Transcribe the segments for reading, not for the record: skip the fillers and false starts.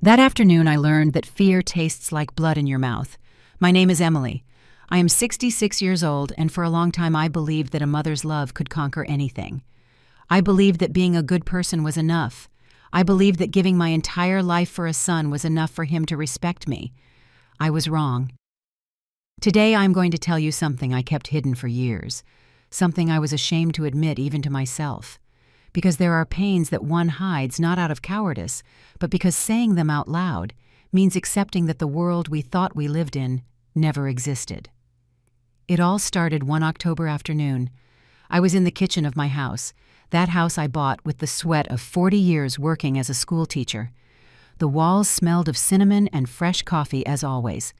That afternoon, I learned that fear tastes like blood in your mouth. My name is Emily. I am 66 years old, and for a long time I believed that a mother's love could conquer anything. I believed that being a good person was enough. I believed that giving my entire life for a son was enough for him to respect me. I was wrong. Today I'm going to tell you something I kept hidden for years, something I was ashamed to admit even to myself. Because there are pains that one hides not out of cowardice, but because saying them out loud means accepting that the world we thought we lived in never existed. It all started one October afternoon. I was in the kitchen of my house, that house I bought with the sweat of 40 years working as a school teacher. The walls smelled of cinnamon and fresh coffee as always.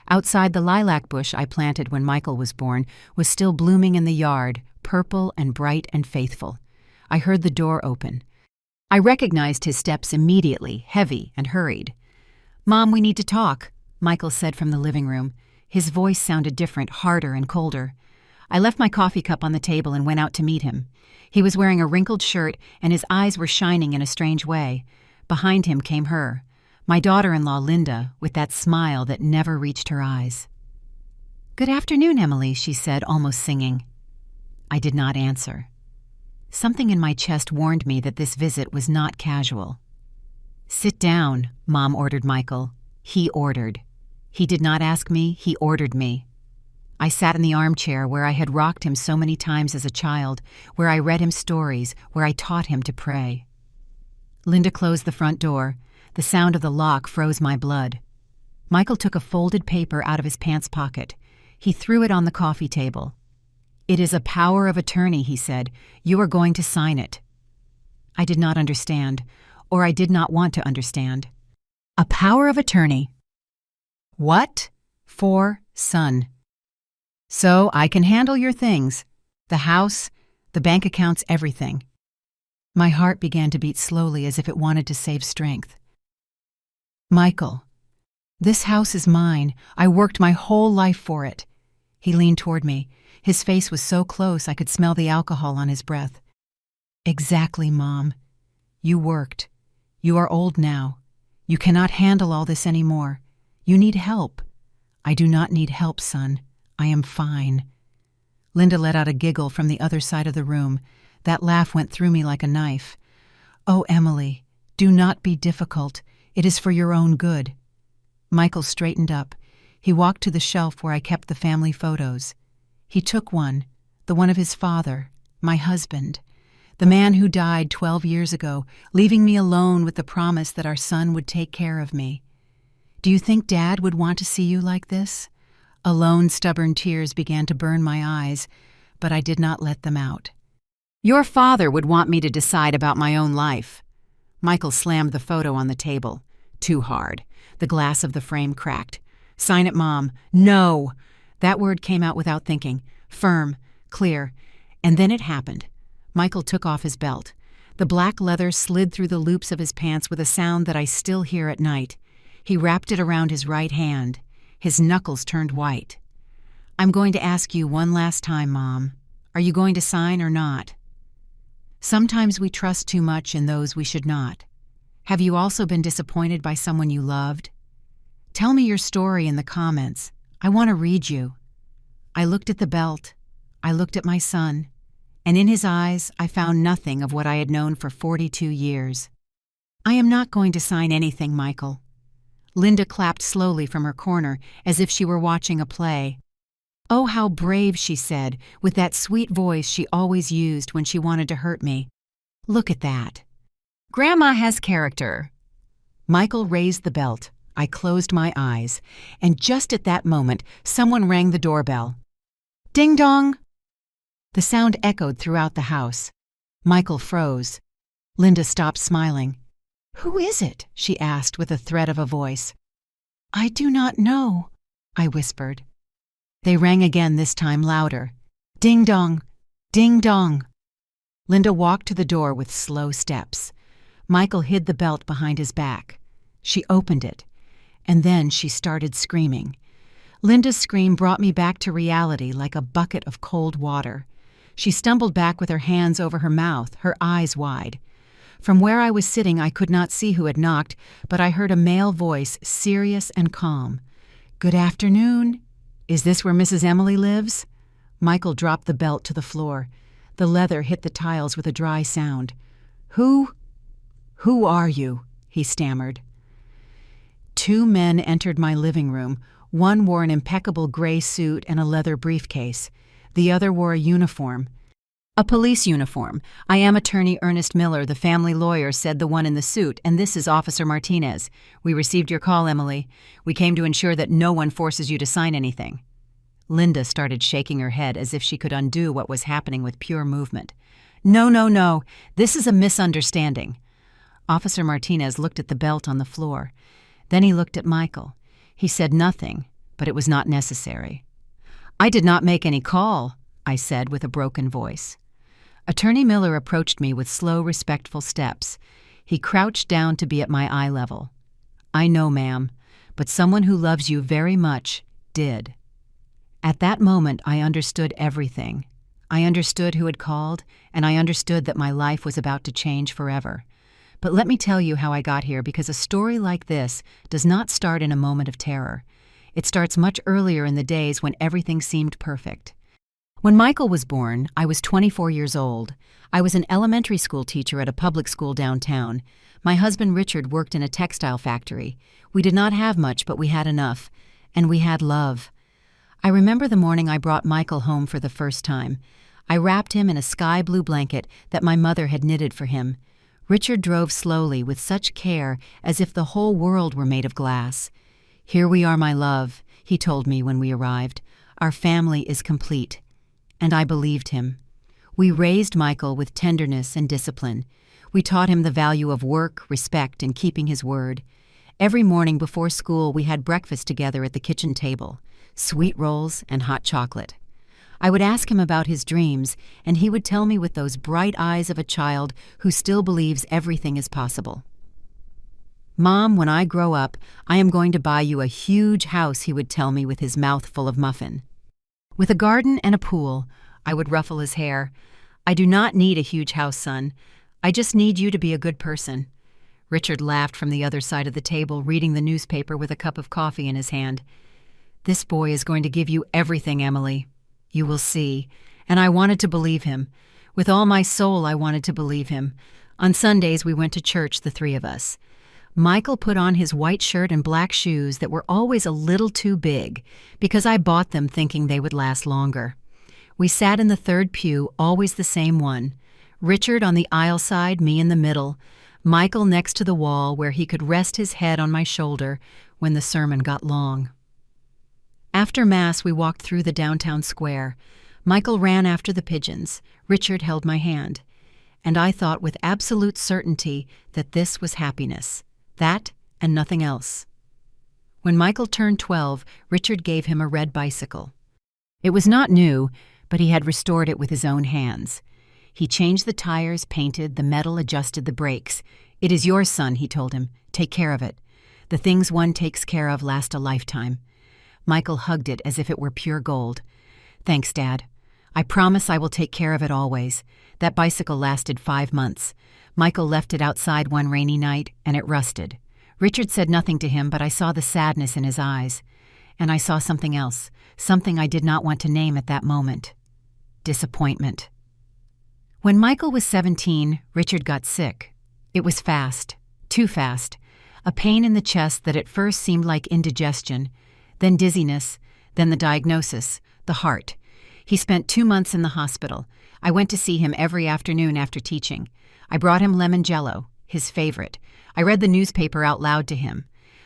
Outside, the lilac bush I planted when Michael was born was still blooming in the yard, purple and bright and faithful. I heard the door open. I recognized his steps immediately, heavy and hurried. "Mom, we need to talk," Michael said from the living room. His voice sounded different, harder and colder. I left my coffee cup on the table and went out to meet him. He was wearing a wrinkled shirt and his eyes were shining in a strange way. Behind him came her, my daughter-in-law Linda, with that smile that never reached her eyes. "Good afternoon, Emily," she said, almost singing. I did not answer. Something in my chest warned me that this visit was not casual. "Sit down," Mom ordered Michael. He ordered. He did not ask me, he ordered me. I sat in the armchair where I had rocked him so many times as a child, where I read him stories, where I taught him to pray. Linda closed the front door. The sound of the lock froze my blood. Michael took a folded paper out of his pants pocket. He threw it on the coffee table. "It is a power of attorney," he said. "You are going to sign it." I did not understand, or I did not want to understand. A power of attorney. What? For son. So I can handle your things. The house, the bank accounts, everything. My heart began to beat slowly as if it wanted to save strength. "Michael, this house is mine. I worked my whole life for it." He leaned toward me. His face was so close I could smell the alcohol on his breath. "Exactly, Mom. You worked. You are old now. You cannot handle all this anymore. You need help." "I do not need help, son. I am fine." Linda let out a giggle from the other side of the room. That laugh went through me like a knife. "Oh, Emily, do not be difficult. It is for your own good." Michael straightened up. He walked to the shelf where I kept the family photos. He took one, the one of his father, my husband, the man who died 12 years ago, leaving me alone with the promise that our son would take care of me. "Do you think Dad would want to see you like this?" Alone, stubborn tears began to burn my eyes, but I did not let them out. "Your father would want me to decide about my own life." Michael slammed the photo on the table. Too hard. The glass of the frame cracked. "Sign it, Mom." "No!" That word came out without thinking. Firm, clear. And then it happened. Michael took off his belt. The black leather slid through the loops of his pants with a sound that I still hear at night. He wrapped it around his right hand. His knuckles turned white. "I'm going to ask you one last time, Mom. Are you going to sign or not?" Sometimes we trust too much in those we should not. Have you also been disappointed by someone you loved? Tell me your story in the comments. I want to read you. I looked at the belt. I looked at my son. And in his eyes, I found nothing of what I had known for 42 years. "I am not going to sign anything, Michael." Linda clapped slowly from her corner as if she were watching a play. "Oh, how brave," she said, with that sweet voice she always used when she wanted to hurt me. "Look at that. Grandma has character." Michael raised the belt. I closed my eyes, and just at that moment, someone rang the doorbell. Ding dong! The sound echoed throughout the house. Michael froze. Linda stopped smiling. "Who is it?" she asked with a thread of a voice. "I do not know," I whispered. They rang again, this time louder. Ding dong! Ding dong! Linda walked to the door with slow steps. Michael hid the belt behind his back. She opened it, and then she started screaming. Linda's scream brought me back to reality like a bucket of cold water. She stumbled back with her hands over her mouth, her eyes wide. From where I was sitting, I could not see who had knocked, but I heard a male voice, serious and calm. "Good afternoon. Is this where Mrs. Emily lives?" Michael dropped the belt to the floor. The leather hit the tiles with a dry sound. Who are you?" he stammered. Two men entered my living room. One wore an impeccable gray suit and a leather briefcase. The other wore a uniform. A police uniform. "I am Attorney Ernest Miller, the family lawyer," said the one in the suit, "and this is Officer Martinez. We received your call, Emily. We came to ensure that no one forces you to sign anything." Linda started shaking her head as if she could undo what was happening with pure movement. No. This is a misunderstanding." Officer Martinez looked at the belt on the floor. Then he looked at Michael. He said nothing, but it was not necessary. "I did not make any call," I said with a broken voice. Attorney Miller approached me with slow, respectful steps. He crouched down to be at my eye level. "I know, ma'am, but someone who loves you very much did." At that moment, I understood everything. I understood who had called, and I understood that my life was about to change forever. But let me tell you how I got here, because a story like this does not start in a moment of terror. It starts much earlier in the days when everything seemed perfect. When Michael was born, I was 24 years old. I was an elementary school teacher at a public school downtown. My husband Richard worked in a textile factory. We did not have much, but we had enough. And we had love. I remember the morning I brought Michael home for the first time. I wrapped him in a sky-blue blanket that my mother had knitted for him. Richard drove slowly with such care as if the whole world were made of glass. "Here we are, my love," he told me when we arrived. "Our family is complete." And I believed him. We raised Michael with tenderness and discipline. We taught him the value of work, respect, and keeping his word. Every morning before school, we had breakfast together at the kitchen table, sweet rolls and hot chocolate. I would ask him about his dreams, and he would tell me with those bright eyes of a child who still believes everything is possible. "Mom, when I grow up, I am going to buy you a huge house," he would tell me with his mouth full of muffin. "With a garden and a pool," I would ruffle his hair. "I do not need a huge house, son. I just need you to be a good person." Richard laughed from the other side of the table, reading the newspaper with a cup of coffee in his hand. "This boy is going to give you everything, Emily. You will see." And I wanted to believe him. With all my soul, I wanted to believe him. On Sundays, we went to church, the three of us. Michael put on his white shirt and black shoes that were always a little too big, because I bought them thinking they would last longer. We sat in the third pew, always the same one. Richard on the aisle side, me in the middle. Michael next to the wall where he could rest his head on my shoulder when the sermon got long. After Mass, we walked through the downtown square. Michael ran after the pigeons. Richard held my hand. And I thought with absolute certainty that this was happiness. That and nothing else. When Michael turned 12, Richard gave him a red bicycle. It was not new, but he had restored it with his own hands. He changed the tires, painted the metal, adjusted the brakes. "It is yours, son," he told him. "Take care of it. The things one takes care of last a lifetime." Michael hugged it as if it were pure gold. "Thanks, Dad. I promise I will take care of it always." That bicycle lasted 5 months. Michael left it outside one rainy night, and it rusted. Richard said nothing to him, but I saw the sadness in his eyes. And I saw something else, something I did not want to name at that moment. Disappointment. When Michael was 17, Richard got sick. It was fast, too fast. A pain in the chest that at first seemed like indigestion, then dizziness, then the diagnosis, the heart. He spent 2 months in the hospital. I went to see him every afternoon after teaching. I brought him lemon jello, his favorite. I read the newspaper out loud to him.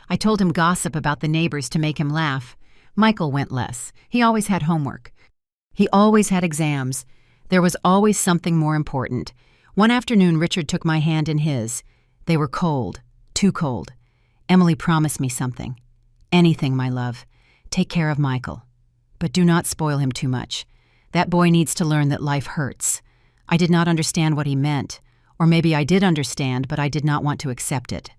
I told him gossip about the neighbors to make him laugh. Michael went less. He always had homework. He always had exams. There was always something more important. One afternoon, Richard took my hand in his. They were cold, too cold. "Emily promised me something. Anything, my love. Take care of Michael. But do not spoil him too much. That boy needs to learn that life hurts." I did not understand what he meant. Or maybe I did understand, but I did not want to accept it.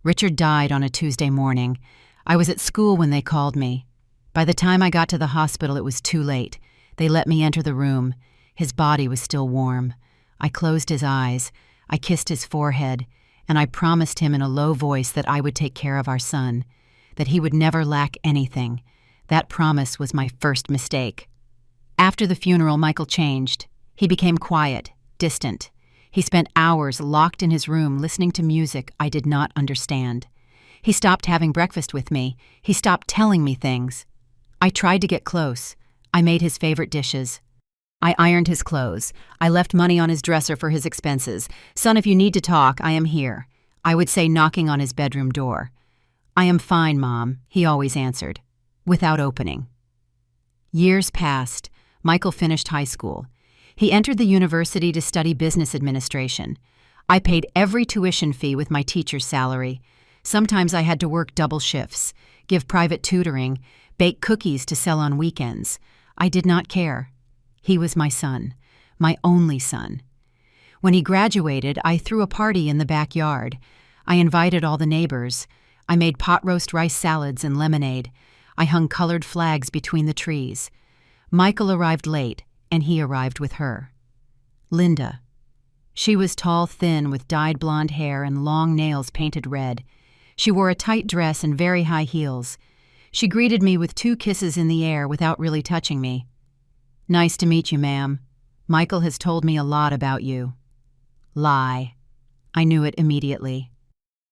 Richard died on a Tuesday morning. I was at school when they called me. By the time I got to the hospital, it was too late. They let me enter the room. His body was still warm. I closed his eyes. I kissed his forehead, and I promised him in a low voice that I would take care of our son, that he would never lack anything. That promise was my first mistake. After the funeral, Michael changed. He became quiet, distant. He spent hours locked in his room listening to music I did not understand. He stopped having breakfast with me. He stopped telling me things. I tried to get close. I made his favorite dishes. I ironed his clothes. I left money on his dresser for his expenses. "Son, if you need to talk, I am here," I would say, knocking on his bedroom door. "I am fine, Mom," he always answered, without opening. Years passed. Michael finished high school. He entered the university to study business administration. I paid every tuition fee with my teacher's salary. Sometimes I had to work double shifts, give private tutoring, bake cookies to sell on weekends. I did not care. He was my son, my only son. When he graduated, I threw a party in the backyard. I invited all the neighbors. I made pot roast rice salads and lemonade. I hung colored flags between the trees. Michael arrived late, and he arrived with her. Linda. She was tall, thin, with dyed blonde hair and long nails painted red. She wore a tight dress and very high heels. She greeted me with 2 kisses in the air without really touching me. "Nice to meet you, ma'am. Michael has told me a lot about you." Lie. I knew it immediately.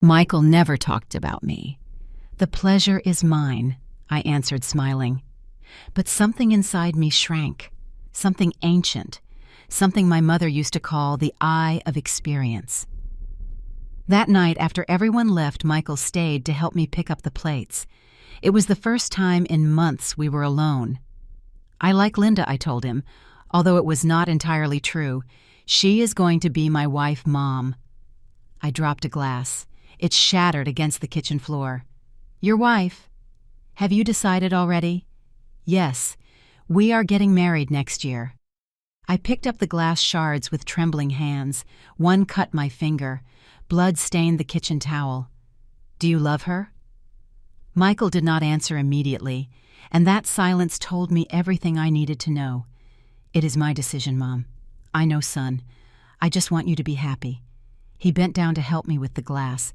Michael never talked about me. "The pleasure is mine," I answered, smiling. But something inside me shrank, something ancient, something my mother used to call the eye of experience. That night, after everyone left, Michael stayed to help me pick up the plates. It was the first time in months we were alone. "I like Linda," I told him, although it was not entirely true. "She is going to be my wife, Mom." I dropped a glass. It shattered against the kitchen floor. "Your wife? Have you decided already?" "Yes, we are getting married next year." I picked up the glass shards with trembling hands. One cut my finger. Blood stained the kitchen towel. "Do you love her?" Michael did not answer immediately, and that silence told me everything I needed to know. "It is my decision, Mom. I know, son. I just want you to be happy." He bent down to help me with the glass.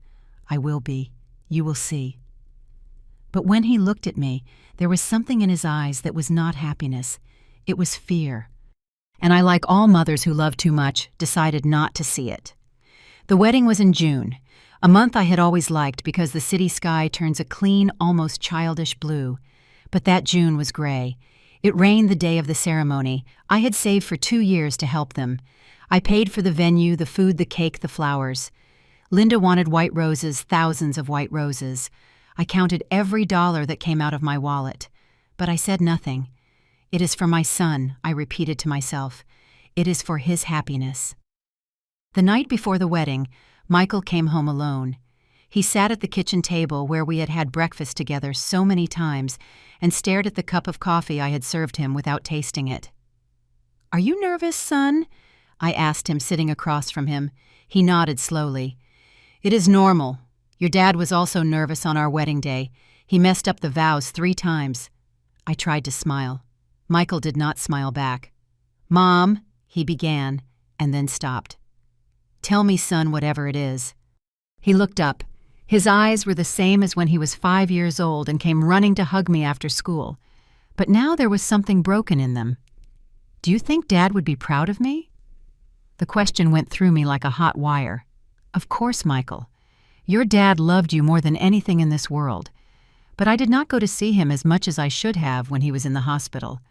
"I will be. You will see." But when he looked at me, there was something in his eyes that was not happiness. It was fear. And I, like all mothers who love too much, decided not to see it. The wedding was in June, a month I had always liked because the city sky turns a clean, almost childish blue. But that June was gray. It rained the day of the ceremony. I had saved for 2 years to help them. I paid for the venue, the food, the cake, the flowers. Linda wanted white roses, thousands of white roses. I counted every dollar that came out of my wallet. But I said nothing. "It is for my son," I repeated to myself. "It is for his happiness." The night before the wedding, Michael came home alone. He sat at the kitchen table where we had had breakfast together so many times and stared at the cup of coffee I had served him without tasting it. "Are you nervous, son?" I asked him, sitting across from him. He nodded slowly. "It is normal. Your dad was also nervous on our wedding day. He messed up the vows 3 times. I tried to smile. Michael did not smile back. "Mom," he began, and then stopped. "Tell me, son, whatever it is." He looked up. His eyes were the same as when he was 5 years old and came running to hug me after school. But now there was something broken in them. "Do you think Dad would be proud of me?" The question went through me like a hot wire. "Of course, Michael. Your dad loved you more than anything in this world." But I did not go to see him as much as I should have when he was in the hospital.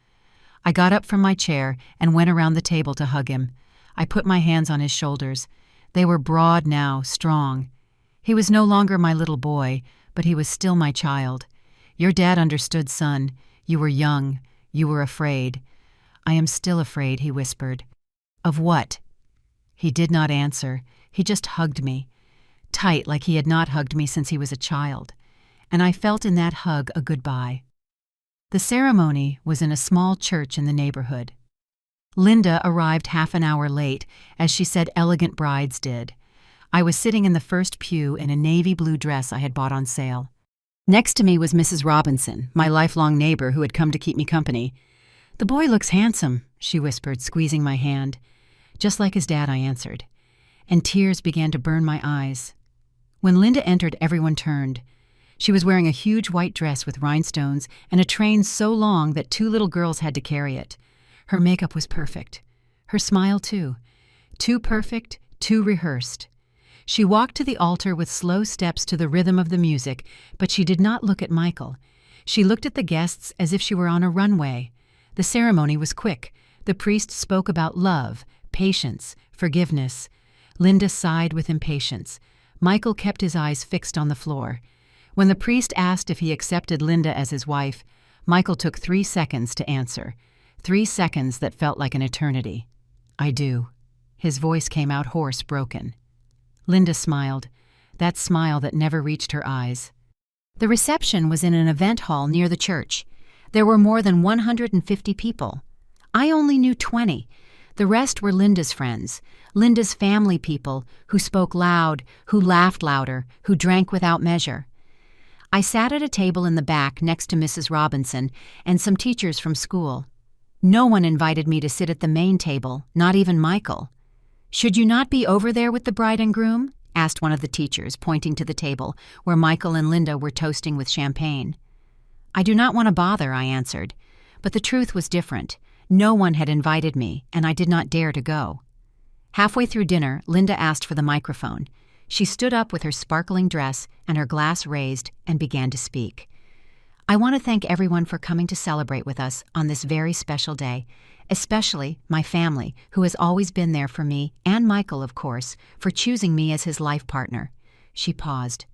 I got up from my chair and went around the table to hug him. I put my hands on his shoulders. They were broad now, strong. He was no longer my little boy, but he was still my child. "Your dad understood, son. You were young. You were afraid." "I am still afraid," he whispered. "Of what?" He did not answer. He just hugged me, tight like he had not hugged me since he was a child. And I felt in that hug a goodbye. The ceremony was in a small church in the neighborhood. Linda arrived half an hour late, as she said elegant brides did. I was sitting in the first pew in a navy blue dress I had bought on sale. Next to me was Mrs. Robinson, my lifelong neighbor who had come to keep me company. "The boy looks handsome," she whispered, squeezing my hand. "Just like his dad," I answered. and tears began to burn my eyes. When Linda entered, everyone turned. She was wearing a huge white dress with rhinestones and a train so long that 2 little girls had to carry it. Her makeup was perfect. Her smile, too. Too perfect, too rehearsed. She walked to the altar with slow steps to the rhythm of the music, but she did not look at Michael. She looked at the guests as if she were on a runway. The ceremony was quick. The priest spoke about love, patience, forgiveness. Linda sighed with impatience. Michael kept his eyes fixed on the floor. When the priest asked if he accepted Linda as his wife, Michael took 3 seconds to answer. 3 seconds that felt like an eternity. "I do." His voice came out hoarse, broken. Linda smiled, that smile that never reached her eyes. The reception was in an event hall near the church. There were more than 150 people. I only knew 20. The rest were Linda's friends, Linda's family people who spoke loud, who laughed louder, who drank without measure. I sat at a table in the back next to Mrs. Robinson and some teachers from school. No one invited me to sit at the main table, not even Michael. "Should you not be over there with the bride and groom?" asked one of the teachers, pointing to the table where Michael and Linda were toasting with champagne. "I do not want to bother," I answered. But the truth was different. No one had invited me, and I did not dare to go. Halfway through dinner, Linda asked for the microphone. She stood up with her sparkling dress and her glass raised and began to speak. "I want to thank everyone for coming to celebrate with us on this very special day, especially my family, who has always been there for me, and Michael, of course, for choosing me as his life partner." She paused.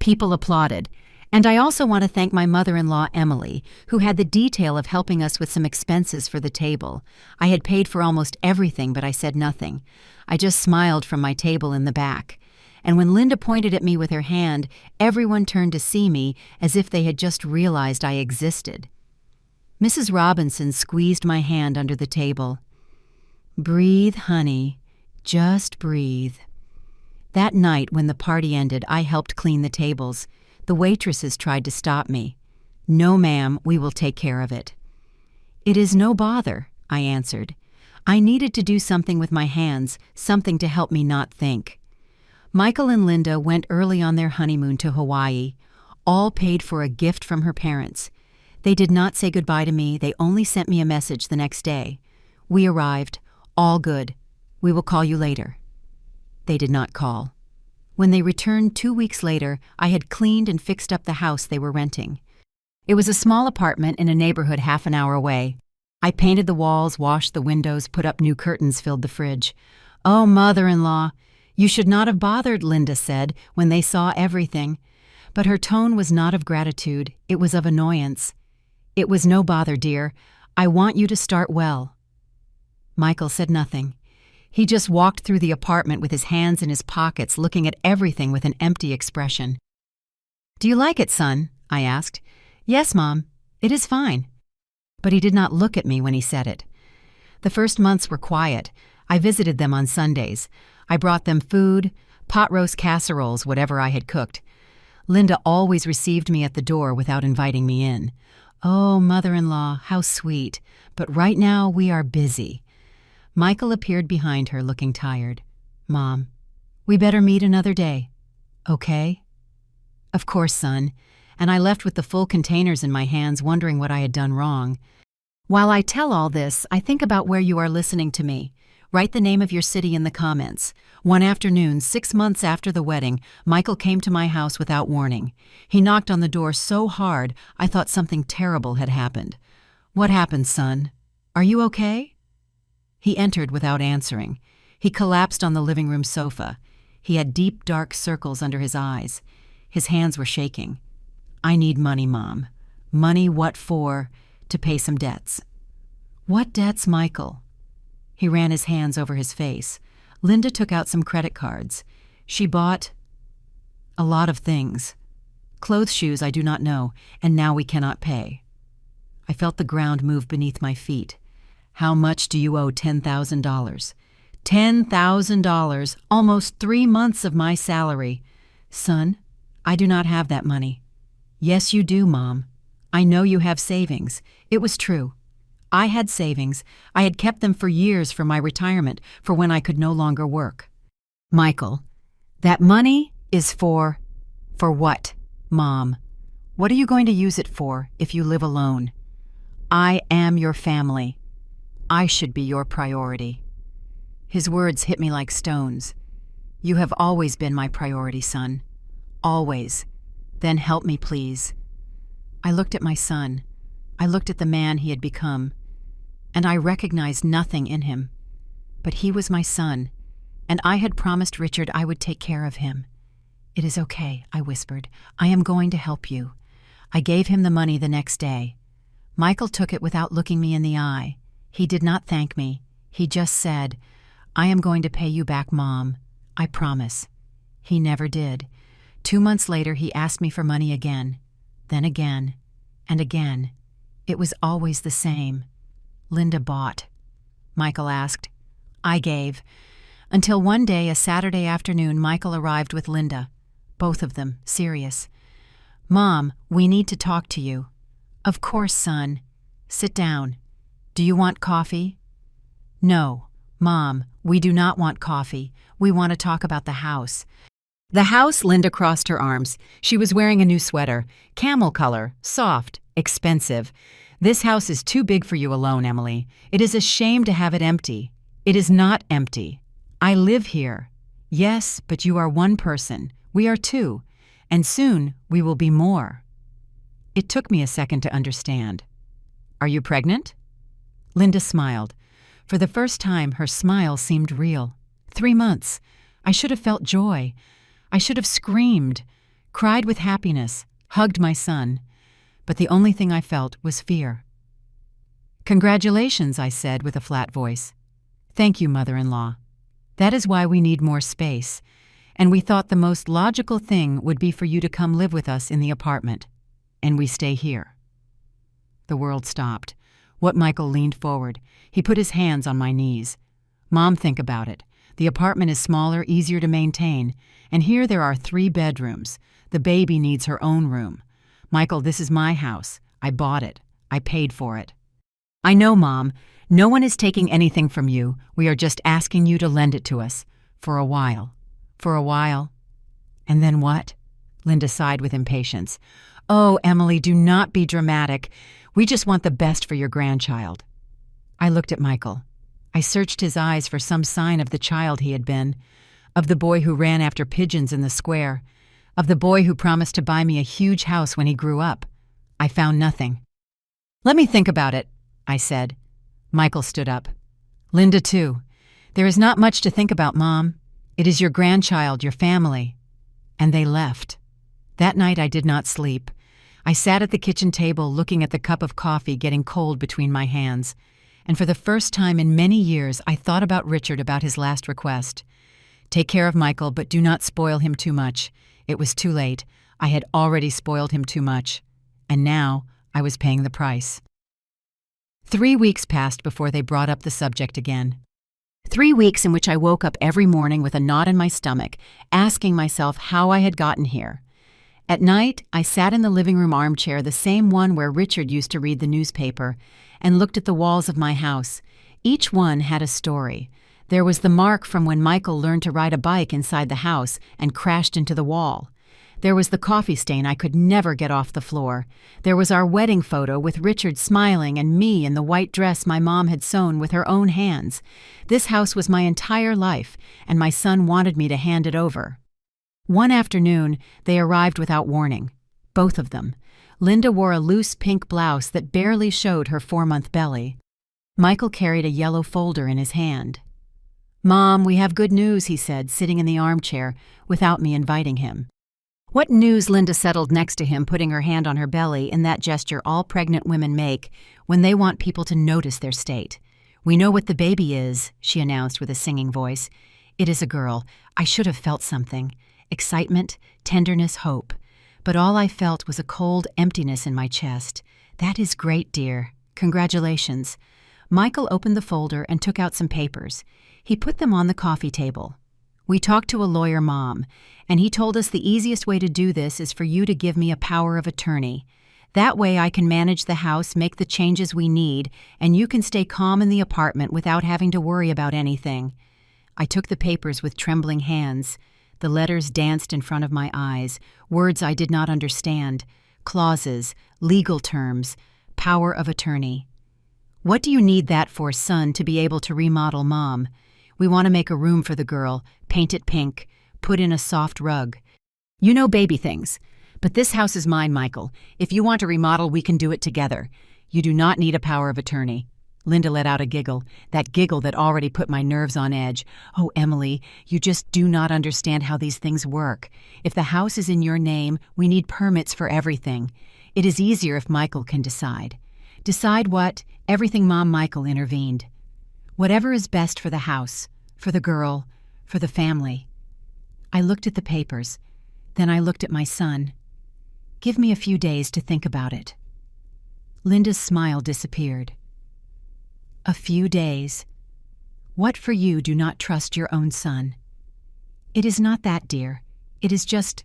People applauded. "And I also want to thank my mother-in-law, Emily, who had the detail of helping us with some expenses for the table. I had paid for almost everything, but I said nothing. I just smiled from my table in the back. And when Linda pointed at me with her hand, everyone turned to see me as if they had just realized I existed." Mrs. Robinson squeezed my hand under the table. "Breathe, honey. Just breathe." That night, when the party ended, I helped clean the tables. The waitresses tried to stop me. "No, ma'am, we will take care of it." "It is no bother," I answered. I needed to do something with my hands, something to help me not think. Michael and Linda went early on their honeymoon to Hawaii, all paid for a gift from her parents. They did not say goodbye to me, they only sent me a message the next day. "We arrived. All good. We will call you later." They did not call. When they returned 2 weeks later, I had cleaned and fixed up the house they were renting. It was a small apartment in a neighborhood half an hour away. I painted the walls, washed the windows, put up new curtains, filled the fridge. "Oh, mother-in-law, you should not have bothered," Linda said when they saw everything. But her tone was not of gratitude, it was of annoyance. "It was no bother, dear. I want you to start well." Michael said nothing. He just walked through the apartment with his hands in his pockets, looking at everything with an empty expression. "Do you like it, son?" I asked. "Yes, Mom. It is fine." But he did not look at me when he said it. The first months were quiet. I visited them on Sundays. I brought them food, pot roast casseroles, whatever I had cooked. Linda always received me at the door without inviting me in. "Oh, mother-in-law, how sweet. But right now we are busy." Michael appeared behind her, looking tired. "Mom, we better meet another day. Okay?" "Of course, son." And I left with the full containers in my hands, wondering what I had done wrong. While I tell all this, I think about where you are listening to me. Write the name of your city in the comments. One afternoon, 6 months after the wedding, Michael came to my house without warning. He knocked on the door so hard, I thought something terrible had happened. "What happened, son? Are you okay?" He entered without answering. He collapsed on the living room sofa. He had deep, dark circles under his eyes. His hands were shaking. "I need money, Mom." "Money what for?" "To pay some debts." "What debts, Michael?" He ran his hands over his face. Linda took out some credit cards. She bought a lot of things. Clothes, shoes, I do not know, and now we cannot pay. I felt the ground move beneath my feet. "How much do you owe?" $10,000. $10,000, almost 3 months of my salary. "Son, I do not have that money." "Yes, you do, Mom. I know you have savings." It was true. I had savings. I had kept them for years for my retirement, for when I could no longer work. Michael, that money is for what, Mom? What are you going to use it for if you live alone? I am your family. I should be your priority. His words hit me like stones. You have always been my priority, son. Always. Then help me, please. I looked at my son. I looked at the man he had become, and I recognized nothing in him. But he was my son, and I had promised Richard I would take care of him. It is okay, I whispered. I am going to help you. I gave him the money the next day. Michael took it without looking me in the eye. He did not thank me. He just said, I am going to pay you back, Mom. I promise. He never did. 2 months later, he asked me for money again. Then again. And again. It was always the same. Linda bought. Michael asked. I gave. Until one day, a Saturday afternoon, Michael arrived with Linda. Both of them, serious. Mom, we need to talk to you. Of course, son. Sit down. Do you want coffee? No, Mom, we do not want coffee. We want to talk about the house. The house, Linda crossed her arms. She was wearing a new sweater, camel color, soft, expensive. This house is too big for you alone, Emily. It is a shame to have it empty. It is not empty. I live here. Yes, but you are one person. We are two. And soon we will be more. It took me a second to understand. Are you pregnant? Linda smiled. For the first time, her smile seemed real. 3 months. I should have felt joy. I should have screamed, cried with happiness, hugged my son. But the only thing I felt was fear. Congratulations, I said with a flat voice. Thank you, mother-in-law. That is why we need more space, and we thought the most logical thing would be for you to come live with us in the apartment, and we stay here. The world stopped. Michael leaned forward. He put his hands on my knees. Mom, think about it. The apartment is smaller, easier to maintain, and here there are 3 bedrooms. The baby needs her own room. Michael, this is my house. I bought it. I paid for it. I know, Mom. No one is taking anything from you. We are just asking you to lend it to us. For a while. For a while. And then what? Linda sighed with impatience. Oh, Emily, do not be dramatic. We just want the best for your grandchild. I looked at Michael. I searched his eyes for some sign of the child he had been, of the boy who ran after pigeons in the square, of the boy who promised to buy me a huge house when he grew up. I found nothing. Let me think about it, I said. Michael stood up. Linda, too. There is not much to think about, Mom. It is your grandchild, your family. And they left. That night I did not sleep. I sat at the kitchen table looking at the cup of coffee getting cold between my hands. And for the first time in many years, I thought about Richard, about his last request. Take care of Michael, but do not spoil him too much. It was too late. I had already spoiled him too much. And now I was paying the price. 3 weeks passed before they brought up the subject again. 3 weeks in which I woke up every morning with a knot in my stomach, asking myself how I had gotten here. At night, I sat in the living room armchair, the same one where Richard used to read the newspaper, and looked at the walls of my house. Each one had a story. There was the mark from when Michael learned to ride a bike inside the house and crashed into the wall. There was the coffee stain I could never get off the floor. There was our wedding photo with Richard smiling and me in the white dress my mom had sewn with her own hands. This house was my entire life, and my son wanted me to hand it over. One afternoon, they arrived without warning. Both of them. Linda wore a loose pink blouse that barely showed her 4-month belly. Michael carried a yellow folder in his hand. Mom, we have good news, he said, sitting in the armchair, without me inviting him. What news? Linda settled next to him, putting her hand on her belly in that gesture all pregnant women make when they want people to notice their state. We know what the baby is, she announced with a singing voice. It is a girl. I should have felt something. Excitement, tenderness, hope. But all I felt was a cold emptiness in my chest. That is great, dear. Congratulations. Michael opened the folder and took out some papers. He put them on the coffee table. We talked to a lawyer, Mom, and he told us the easiest way to do this is for you to give me a power of attorney. That way I can manage the house, make the changes we need, and you can stay calm in the apartment without having to worry about anything. I took the papers with trembling hands. The letters danced in front of my eyes, words I did not understand, clauses, legal terms, power of attorney. What do you need that for, son, to be able to remodel Mom? We want to make a room for the girl, paint it pink, put in a soft rug. You know baby things. But this house is mine, Michael. If you want to remodel, we can do it together. You do not need a power of attorney. Linda let out a giggle, that giggle that already put my nerves on edge. Oh, Emily, you just do not understand how these things work. If the house is in your name, we need permits for everything. It is easier if Michael can decide. Decide what? Everything, Mom. Michael intervened. Whatever is best for the house, for the girl, for the family. I looked at the papers. Then I looked at my son. Give me a few days to think about it. Linda's smile disappeared. A few days. What for you do not trust your own son? It is not that, dear. It is just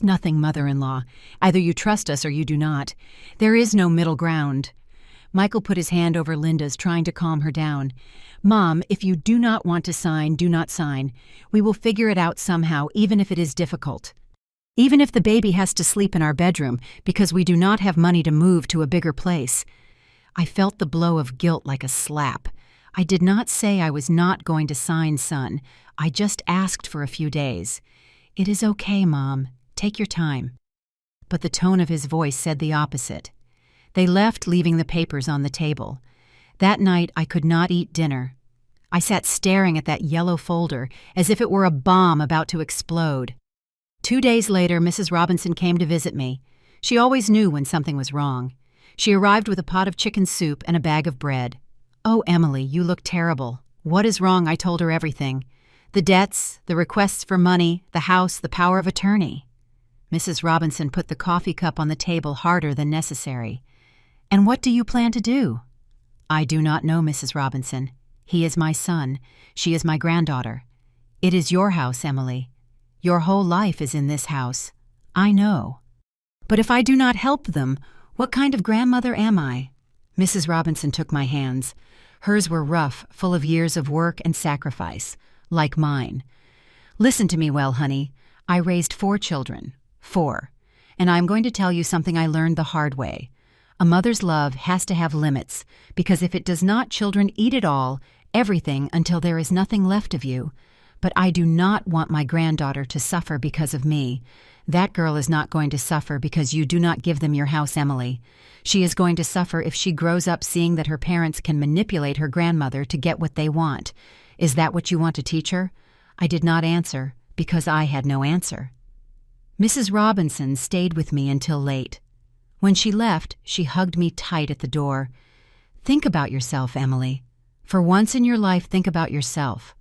nothing, mother-in-law. Either you trust us or you do not. There is no middle ground. Michael put his hand over Linda's, trying to calm her down. Mom, if you do not want to sign, do not sign. We will figure it out somehow, even if it is difficult. Even if the baby has to sleep in our bedroom because we do not have money to move to a bigger place. I felt the blow of guilt like a slap. I did not say I was not going to sign, son. I just asked for a few days. It is okay, Mom. Take your time. But the tone of his voice said the opposite. They left, leaving the papers on the table. That night, I could not eat dinner. I sat staring at that yellow folder as if it were a bomb about to explode. 2 days later, Mrs. Robinson came to visit me. She always knew when something was wrong. She arrived with a pot of chicken soup and a bag of bread. Oh, Emily, you look terrible. What is wrong? I told her everything. The debts, the requests for money, the house, the power of attorney. Mrs. Robinson put the coffee cup on the table harder than necessary. And what do you plan to do? I do not know, Mrs. Robinson. He is my son. She is my granddaughter. It is your house, Emily. Your whole life is in this house. I know. But if I do not help them, what kind of grandmother am I? Mrs. Robinson took my hands. Hers were rough, full of years of work and sacrifice, like mine. Listen to me well, honey. I raised 4 children. 4. And I'm going to tell you something I learned the hard way. A mother's love has to have limits, because if it does not, children eat it all, everything, until there is nothing left of you. But I do not want my granddaughter to suffer because of me. That girl is not going to suffer because you do not give them your house, Emily. She is going to suffer if she grows up seeing that her parents can manipulate her grandmother to get what they want. Is that what you want to teach her? I did not answer, because I had no answer. Mrs. Robinson stayed with me until late. When she left, she hugged me tight at the door. Think about yourself, Emily. For once in your life, think about yourself.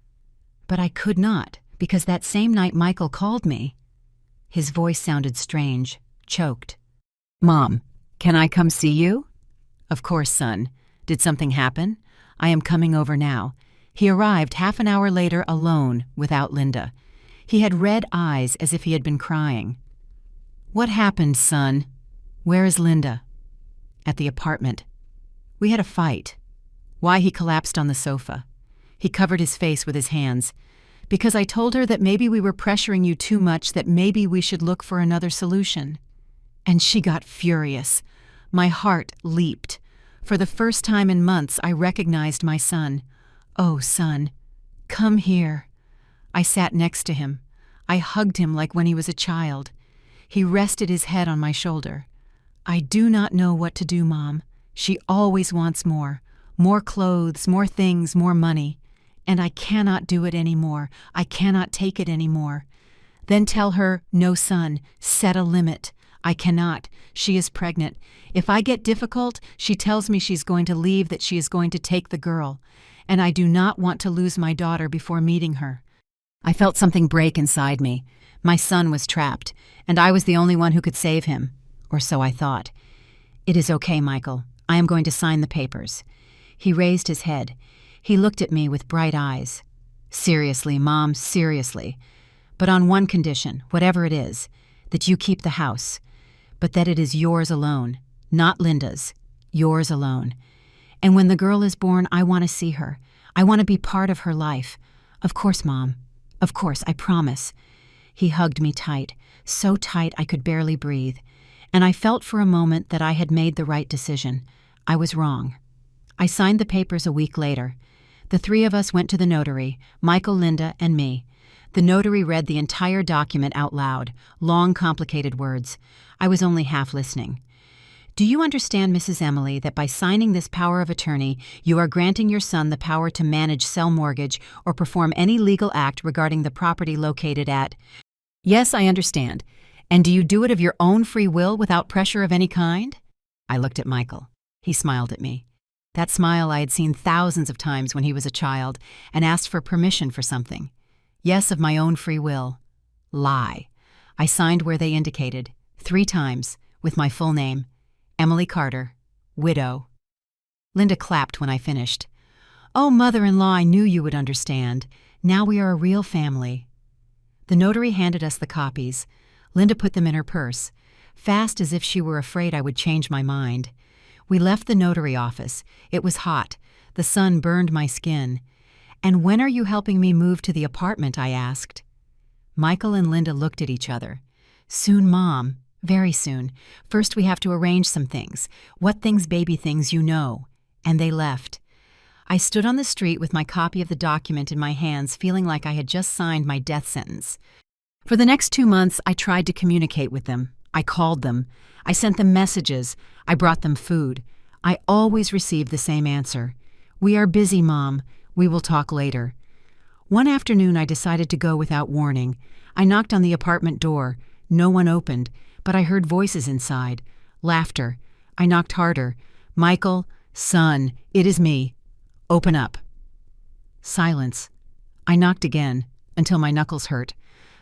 But I could not, because that same night Michael called me. His voice sounded strange, choked. Mom, can I come see you? Of course, son. Did something happen? I am coming over now. He arrived half an hour later alone, without Linda. He had red eyes as if he had been crying. What happened, son? Where is Linda? At the apartment. We had a fight. Why? He collapsed on the sofa. He covered his face with his hands. Because I told her that maybe we were pressuring you too much, that maybe we should look for another solution. And she got furious. My heart leaped. For the first time in months, I recognized my son. Oh, son, come here. I sat next to him. I hugged him like when he was a child. He rested his head on my shoulder. I do not know what to do, Mom. She always wants more. More clothes, more things, more money. And I cannot do it anymore. I cannot take it anymore. Then tell her, no, son, set a limit. I cannot. She is pregnant. If I get difficult, she tells me she's going to leave, that she is going to take the girl. And I do not want to lose my daughter before meeting her. I felt something break inside me. My son was trapped, and I was the only one who could save him. Or so I thought. It is okay, Michael. I am going to sign the papers. He raised his head. He looked at me with bright eyes. Seriously, Mom, seriously. But on one condition, whatever it is, that you keep the house, but that it is yours alone, not Linda's, yours alone. And when the girl is born, I want to see her. I want to be part of her life. Of course, Mom. Of course, I promise. He hugged me tight, so tight I could barely breathe, and I felt for a moment that I had made the right decision. I was wrong. I signed the papers a week later. The three of us went to the notary, Michael, Linda, and me. The notary read the entire document out loud, long, complicated words. I was only half listening. Do you understand, Mrs. Emily, that by signing this power of attorney, you are granting your son the power to manage, sell, mortgage, or perform any legal act regarding the property located at— Yes, I understand. And do you do it of your own free will without pressure of any kind? I looked at Michael. He smiled at me. That smile I had seen thousands of times when he was a child and asked for permission for something. Yes, of my own free will. Lie. I signed where they indicated, 3 times, with my full name. Emily Carter, widow. Linda clapped when I finished. Oh, mother-in-law, I knew you would understand. Now we are a real family. The notary handed us the copies. Linda put them in her purse, fast as if she were afraid I would change my mind. We left the notary office. It was hot. The sun burned my skin. And when are you helping me move to the apartment? I asked. Michael and Linda looked at each other. Soon, Mom. Very soon. First we have to arrange some things. What things, baby things, you know. And they left. I stood on the street with my copy of the document in my hands, feeling like I had just signed my death sentence. For the next 2 months, I tried to communicate with them. I called them. I sent them messages. I brought them food. I always received the same answer. We are busy, Mom. We will talk later. One afternoon, I decided to go without warning. I knocked on the apartment door. No one opened, but I heard voices inside. Laughter. I knocked harder. Michael, son, it is me. Open up. Silence. I knocked again, until my knuckles hurt.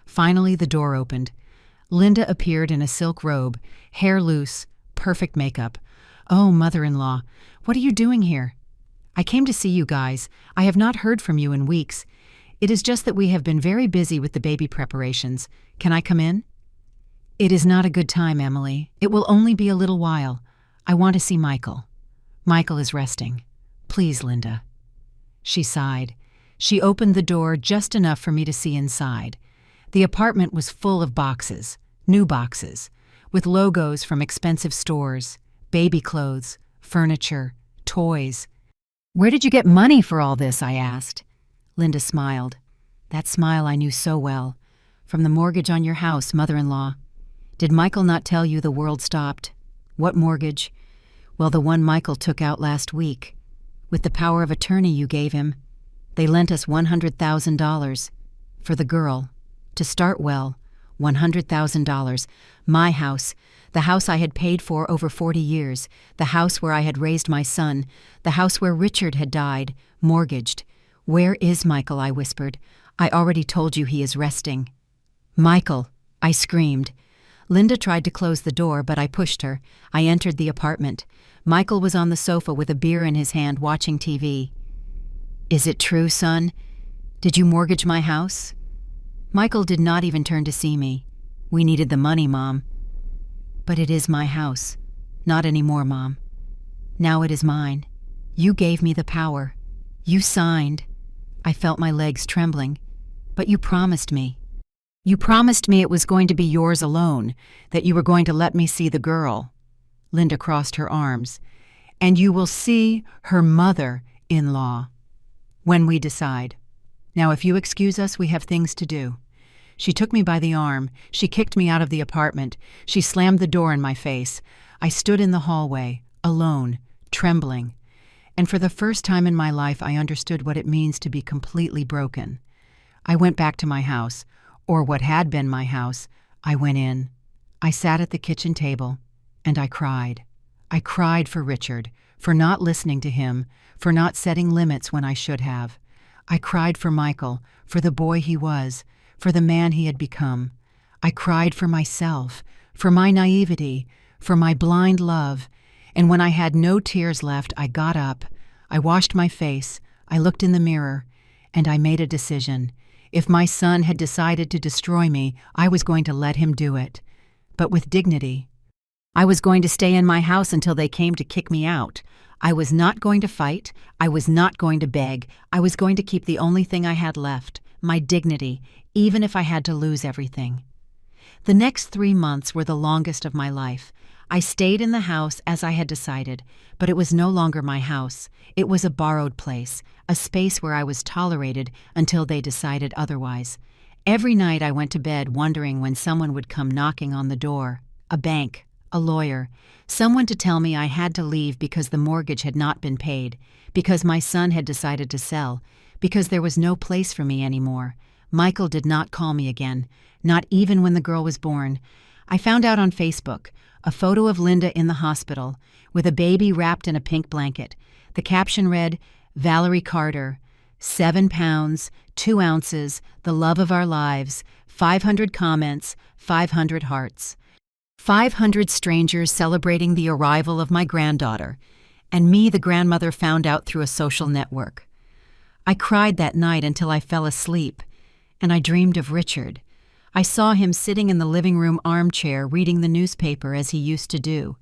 Finally, the door opened. Linda appeared in a silk robe, hair loose, perfect makeup. Oh, mother-in-law, what are you doing here? I came to see you guys. I have not heard from you in weeks. It is just that we have been very busy with the baby preparations. Can I come in? It is not a good time, Emily. It will only be a little while. I want to see Michael. Michael is resting. Please, Linda. She sighed. She opened the door just enough for me to see inside. The apartment was full of boxes, new boxes, with logos from expensive stores, baby clothes, furniture, toys. Where did you get money for all this? I asked. Linda smiled. That smile I knew so well. From the mortgage on your house, mother-in-law. Did Michael not tell you the world stopped? What mortgage? Well, the one Michael took out last week. With the power of attorney you gave him, they lent us $100,000. For the girl. To start well, $100,000. My house. The house I had paid for over 40 years. The house where I had raised my son. The house where Richard had died. Mortgaged. Where is Michael? I whispered. I already told you he is resting. Michael! I screamed. Linda tried to close the door, but I pushed her. I entered the apartment. Michael was on the sofa with a beer in his hand watching TV. Is it true, son? Did you mortgage my house? Michael did not even turn to see me. We needed the money, Mom. But it is my house. Not anymore, Mom. Now it is mine. You gave me the power. You signed. I felt my legs trembling. But you promised me. You promised me it was going to be yours alone, that you were going to let me see the girl. Linda crossed her arms. And you will see her mother-in-law. When we decide. Now, if you excuse us, we have things to do. She took me by the arm. She kicked me out of the apartment. She slammed the door in my face. I stood in the hallway, alone, trembling. And for the first time in my life, I understood what it means to be completely broken. I went back to my house, or what had been my house. I went in. I sat at the kitchen table, and I cried. I cried for Richard, for not listening to him, for not setting limits when I should have. I cried for Michael, for the boy he was, for the man he had become. I cried for myself, for my naivety, for my blind love, and when I had no tears left, I got up. I washed my face, I looked in the mirror, and I made a decision. If my son had decided to destroy me, I was going to let him do it, but with dignity. I was going to stay in my house until they came to kick me out. I was not going to fight. I was not going to beg. I was going to keep the only thing I had left, my dignity, even if I had to lose everything. The next 3 months were the longest of my life. I stayed in the house as I had decided, but it was no longer my house. It was a borrowed place, a space where I was tolerated until they decided otherwise. Every night I went to bed wondering when someone would come knocking on the door. A bank, a lawyer, someone to tell me I had to leave because the mortgage had not been paid, because my son had decided to sell, because there was no place for me anymore. Michael did not call me again, not even when the girl was born. I found out on Facebook a photo of Linda in the hospital with a baby wrapped in a pink blanket. The caption read, "Valerie Carter, 7 pounds, 2 ounces, the love of our lives, 500 comments, 500 hearts. 500 strangers celebrating the arrival of my granddaughter, and me, the grandmother, found out through a social network." I cried that night until I fell asleep, and I dreamed of Richard. I saw him sitting in the living room armchair reading the newspaper as he used to do.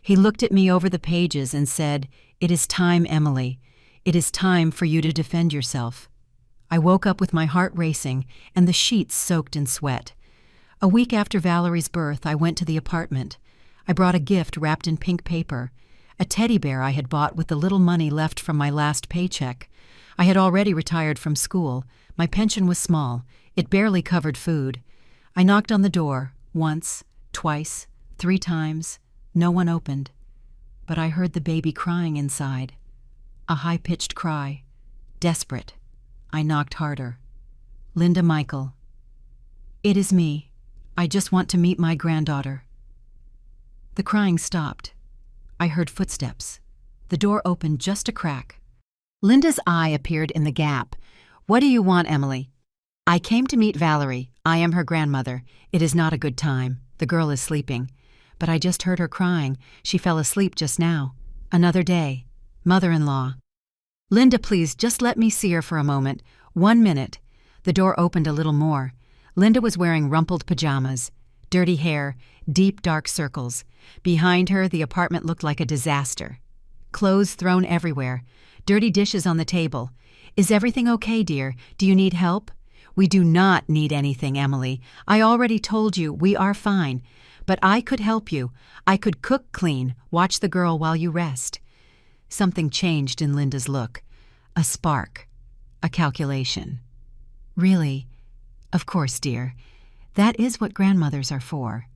He looked at me over the pages and said, "It is time, Emily. It is time for you to defend yourself." I woke up with my heart racing and the sheets soaked in sweat. A week after Valerie's birth, I went to the apartment. I brought a gift wrapped in pink paper, a teddy bear I had bought with the little money left from my last paycheck. I had already retired from school. My pension was small. It barely covered food. I knocked on the door, once, twice, 3 times. No one opened. But I heard the baby crying inside. A high-pitched cry. Desperate. I knocked harder. "Linda Michael." "It is me. I just want to meet my granddaughter." The crying stopped. I heard footsteps. The door opened just a crack. Linda's eye appeared in the gap. "What do you want, Emily?" "I came to meet Valerie. I am her grandmother. It is not a good time. The girl is sleeping. But I just heard her crying. She fell asleep just now. Another day. Mother-in-law." "Linda, please, just let me see her for a moment. 1 minute." The door opened a little more. Linda was wearing rumpled pajamas, dirty hair, deep dark circles. Behind her, the apartment looked like a disaster. Clothes thrown everywhere. Dirty dishes on the table. "Is everything okay, dear? Do you need help?" "We do not need anything, Emily. I already told you we are fine. But I could help you. I could cook, clean, watch the girl while you rest." Something changed in Linda's look. A spark. A calculation. "Really? Of course, dear. That is what grandmothers are for."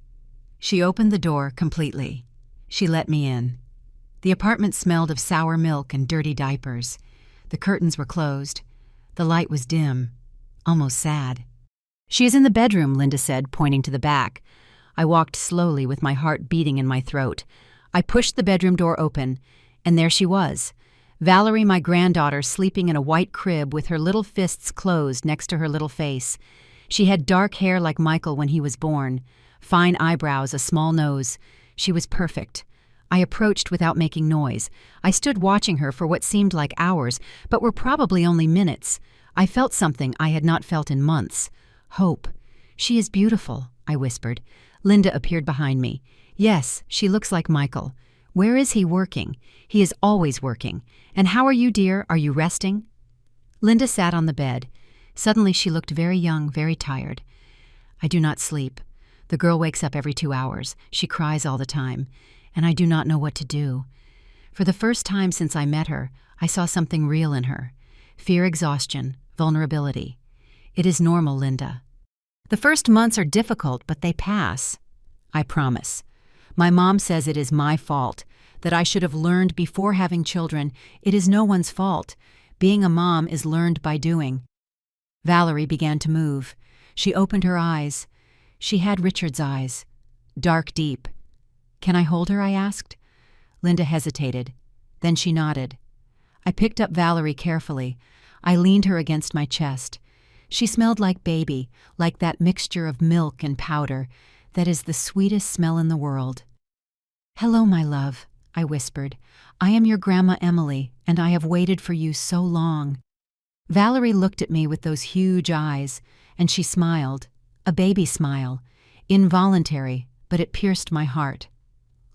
She opened the door completely. She let me in. The apartment smelled of sour milk and dirty diapers. The curtains were closed. The light was dim, almost sad. "She is in the bedroom," Linda said, pointing to the back. I walked slowly with my heart beating in my throat. I pushed the bedroom door open, and there she was. Valerie, my granddaughter, sleeping in a white crib with her little fists closed next to her little face. She had dark hair like Michael when he was born, fine eyebrows, a small nose. She was perfect. I approached without making noise. I stood watching her for what seemed like hours, but were probably only minutes. I felt something I had not felt in months. Hope. "She is beautiful," I whispered. Linda appeared behind me. "Yes, she looks like Michael. Where is he working? He is always working. And how are you, dear? Are you resting?" Linda sat on the bed. Suddenly she looked very young, very tired. "I do not sleep. The girl wakes up every 2 hours. She cries all the time. And I do not know what to do." For the first time since I met her, I saw something real in her. Fear, exhaustion, vulnerability. "It is normal, Linda. The first months are difficult, but they pass. I promise. My mom says it is my fault, that I should have learned before having children. It is no one's fault. Being a mom is learned by doing." Valerie began to move. She opened her eyes. She had Richard's eyes. Dark, deep. "Can I hold her?" I asked. Linda hesitated. Then she nodded. I picked up Valerie carefully. I leaned her against my chest. She smelled like baby, like that mixture of milk and powder that is the sweetest smell in the world. "Hello, my love," I whispered. "I am your Grandma Emily, and I have waited for you so long." Valerie looked at me with those huge eyes, and she smiled, a baby smile, involuntary, but it pierced my heart.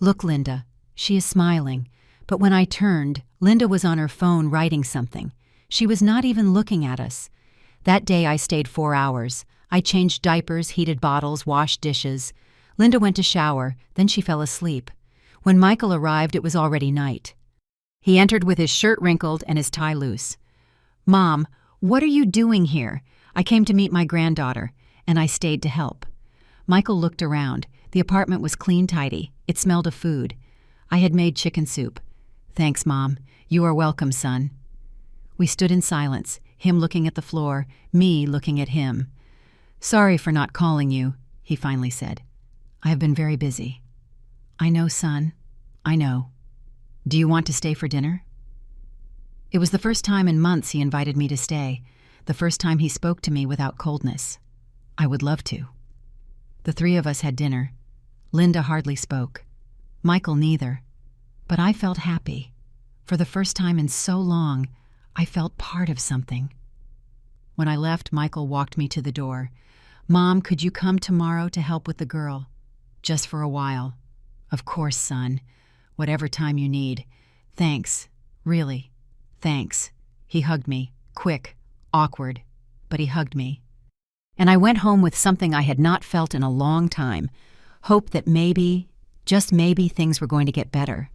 Look, Linda. She is smiling. But when I turned, Linda was on her phone writing something. She was not even looking at us. That day I stayed 4 hours. I changed diapers, heated bottles, washed dishes. Linda went to shower, then she fell asleep. When Michael arrived, it was already night. He entered with his shirt wrinkled and his tie loose. "Mom, what are you doing here? I came to meet my granddaughter, and I stayed to help." Michael looked around. The apartment was clean, tidy. It smelled of food. I had made chicken soup. "Thanks, Mom. You are welcome, son." We stood in silence, him looking at the floor, me looking at him. "Sorry for not calling you," he finally said. "I have been very busy." "I know, son. I know. Do you want to stay for dinner?" It was the first time in months he invited me to stay, the first time he spoke to me without coldness. I would love to. The 3 of us had dinner. Linda hardly spoke. Michael neither. But I felt happy. For the first time in so long, I felt part of something. When I left, Michael walked me to the door. "Mom, could you come tomorrow to help with the girl? Just for a while." "Of course, son. Whatever time you need. Thanks. Really. Thanks." He hugged me. Quick. Awkward. But he hugged me. And I went home with something I had not felt in a long time. Hope that maybe, just maybe, things were going to get better.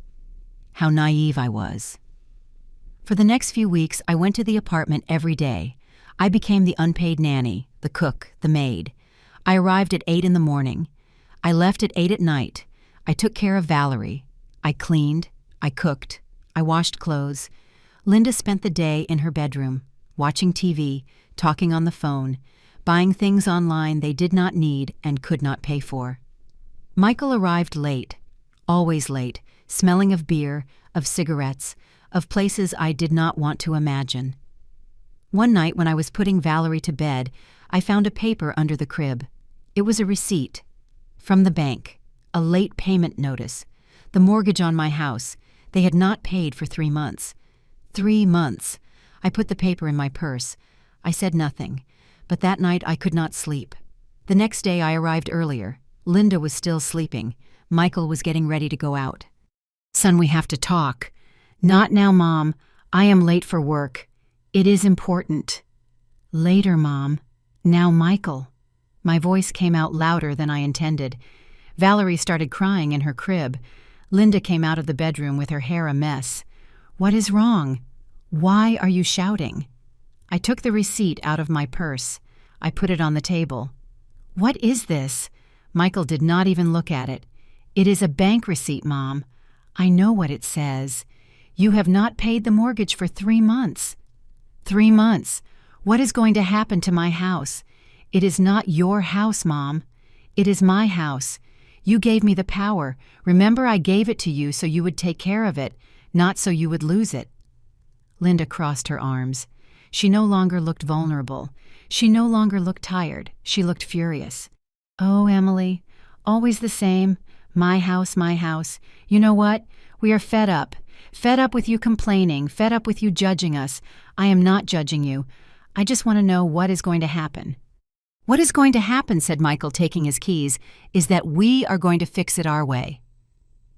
How naive I was. For the next few weeks, I went to the apartment every day. I became the unpaid nanny, the cook, the maid. I arrived at 8 in the morning. I left at 8 at night. I took care of Valerie. I cleaned. I cooked. I washed clothes. Linda spent the day in her bedroom, watching TV, talking on the phone, buying things online they did not need and could not pay for. Michael arrived late, always late, smelling of beer, of cigarettes, of places I did not want to imagine. One night when I was putting Valerie to bed, I found a paper under the crib. It was a receipt. From the bank. A late payment notice. The mortgage on my house. They had not paid for 3 months. 3 months. I put the paper in my purse. I said nothing. But that night I could not sleep. The next day I arrived earlier. Linda was still sleeping. Michael was getting ready to go out. "Son, we have to talk." "Not now, Mom. I am late for work. It is important." "Later, Mom. Now, Michael." My voice came out louder than I intended. Valerie started crying in her crib. Linda came out of the bedroom with her hair a mess. "What is wrong? Why are you shouting?" I took the receipt out of my purse. I put it on the table. "What is this?" Michael did not even look at it. "It is a bank receipt, Mom. I know what it says. You have not paid the mortgage for 3 months. 3 months. What is going to happen to my house? It is not your house, Mom. It is my house. You gave me the power. Remember, I gave it to you so you would take care of it, not so you would lose it." Linda crossed her arms. She no longer looked vulnerable. She no longer looked tired. She looked furious. "Oh, Emily, always the same. My house, my house. You know what? We are fed up. Fed up with you complaining, fed up with you judging us. I am not judging you. I just want to know what is going to happen." "What is going to happen," said Michael, taking his keys, "is that we are going to fix it our way.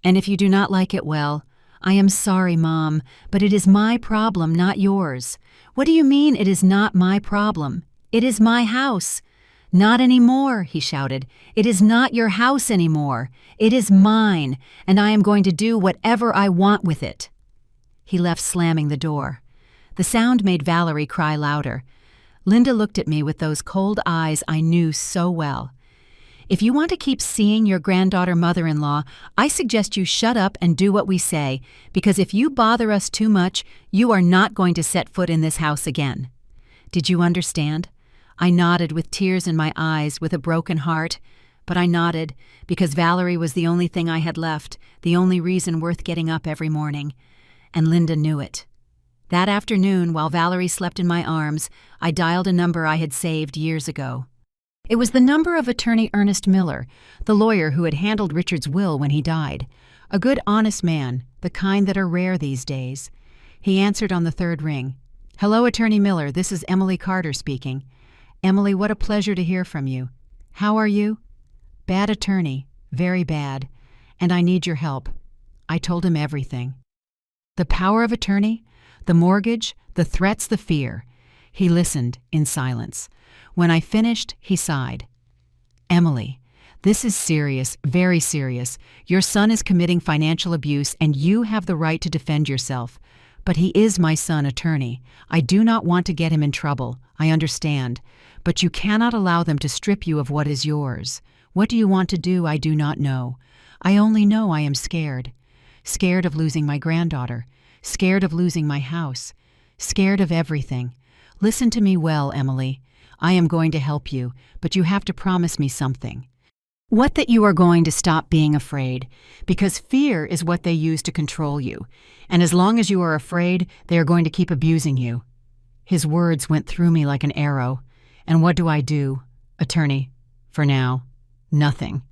And if you do not like it, well, I am sorry, Mom, but it is my problem, not yours." "What do you mean it is not my problem? It is my house." "Not anymore," he shouted. "It is not your house anymore. It is mine, and I am going to do whatever I want with it." He left, slamming the door. The sound made Valerie cry louder. Linda looked at me with those cold eyes I knew so well. "If you want to keep seeing your granddaughter mother-in-law, I suggest you shut up and do what we say, because if you bother us too much, you are not going to set foot in this house again. Did you understand?" I nodded with tears in my eyes, with a broken heart, but I nodded because Valerie was the only thing I had left, the only reason worth getting up every morning. And Linda knew it. That afternoon, while Valerie slept in my arms, I dialed a number I had saved years ago. It was the number of attorney Ernest Miller, the lawyer who had handled Richard's will when he died. A good, honest man, the kind that are rare these days. He answered on the 3rd ring. "Hello, Attorney Miller, this is Emily Carter speaking." "Emily, what a pleasure to hear from you. How are you?" "Bad, attorney. Very bad. and I need your help." I told him everything. The power of attorney, the mortgage, the threats, the fear. He listened in silence. When I finished, he sighed. "Emily, this is serious, very serious. Your son is committing financial abuse and you have the right to defend yourself. But he is my son, attorney. I do not want to get him in trouble. I understand. But you cannot allow them to strip you of what is yours. What do you want to do? I do not know. I only know I am scared. Scared of losing my granddaughter. Scared of losing my house. Scared of everything. Listen to me well, Emily. I am going to help you, but you have to promise me something. What that you are going to stop being afraid, because fear is what they use to control you, and as long as you are afraid, they are going to keep abusing you." His words went through me like an arrow. And what do I do? Attorney, for now, nothing.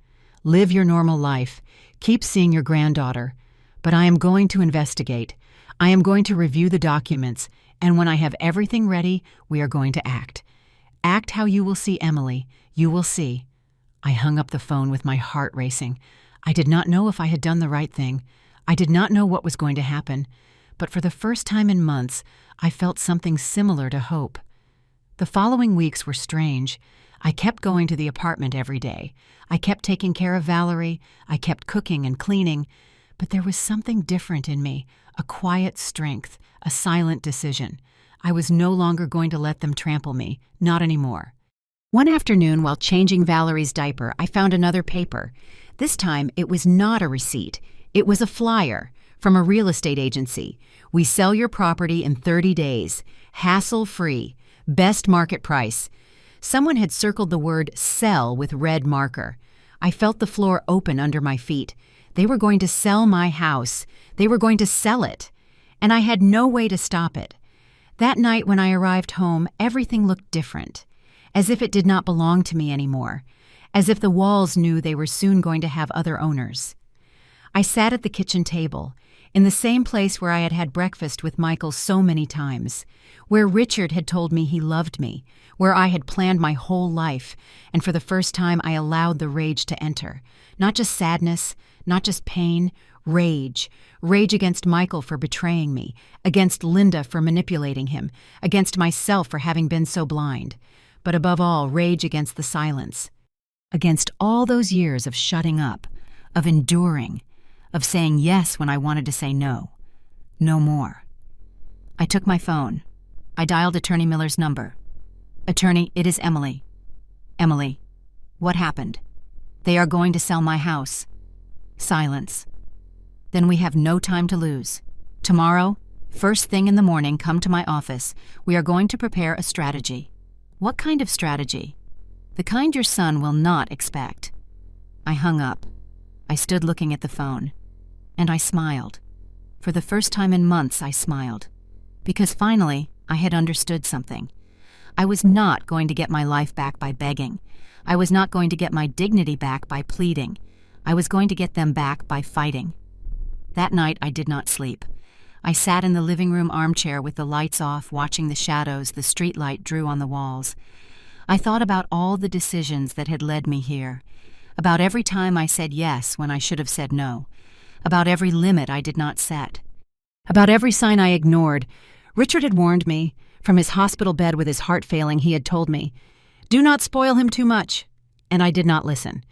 Live your normal life. Keep seeing your granddaughter. But I am going to investigate. I am going to review the documents, and when I have everything ready, we are going to act. Act how you will see Emily. You will see. I hung up the phone with my heart racing. I did not know if I had done the right thing. I did not know what was going to happen. But for the first time in months, I felt something similar to hope. The following weeks were strange. I kept going to the apartment every day. I kept taking care of Valerie. I kept cooking and cleaning. But there was something different in me, a quiet strength, a silent decision. I was no longer going to let them trample me, not anymore. One afternoon, while changing Valerie's diaper, I found another paper. This time, it was not a receipt. It was a flyer from a real estate agency. "We sell your property in 30 days. Hassle-free. Best market price." Someone had circled the word "sell" with red marker. I felt the floor open under my feet. They were going to sell my house. They were going to sell it. And I had no way to stop it. That night when I arrived home, everything looked different. As if it did not belong to me anymore. As if the walls knew they were soon going to have other owners. I sat at the kitchen table, in the same place where I had had breakfast with Michael so many times, where Richard had told me he loved me, where I had planned my whole life, and for the first time I allowed the rage to enter. Not just sadness, not just pain, rage. Rage against Michael for betraying me, against Linda for manipulating him, against myself for having been so blind. But above all, rage against the silence. Against all those years of shutting up, of enduring, of saying yes when I wanted to say no. No more. I took my phone. I dialed Attorney Miller's number. "Attorney, it is Emily." "Emily, what happened?" "They are going to sell my house." Silence. "Then we have no time to lose. Tomorrow, first thing in the morning, come to my office. We are going to prepare a strategy." "What kind of strategy?" "The kind your son will not expect." I hung up. I stood looking at the phone. And I smiled. For the first time in months, I smiled. Because finally, I had understood something. I was not going to get my life back by begging. I was not going to get my dignity back by pleading. I was going to get them back by fighting. That night, I did not sleep. I sat in the living room armchair with the lights off, watching the shadows the streetlight drew on the walls. I thought about all the decisions that had led me here, about every time I said yes when I should have said no, about every limit I did not set, about every sign I ignored. Richard had warned me. From his hospital bed with his heart failing, he had told me, "Do not spoil him too much." And I did not listen,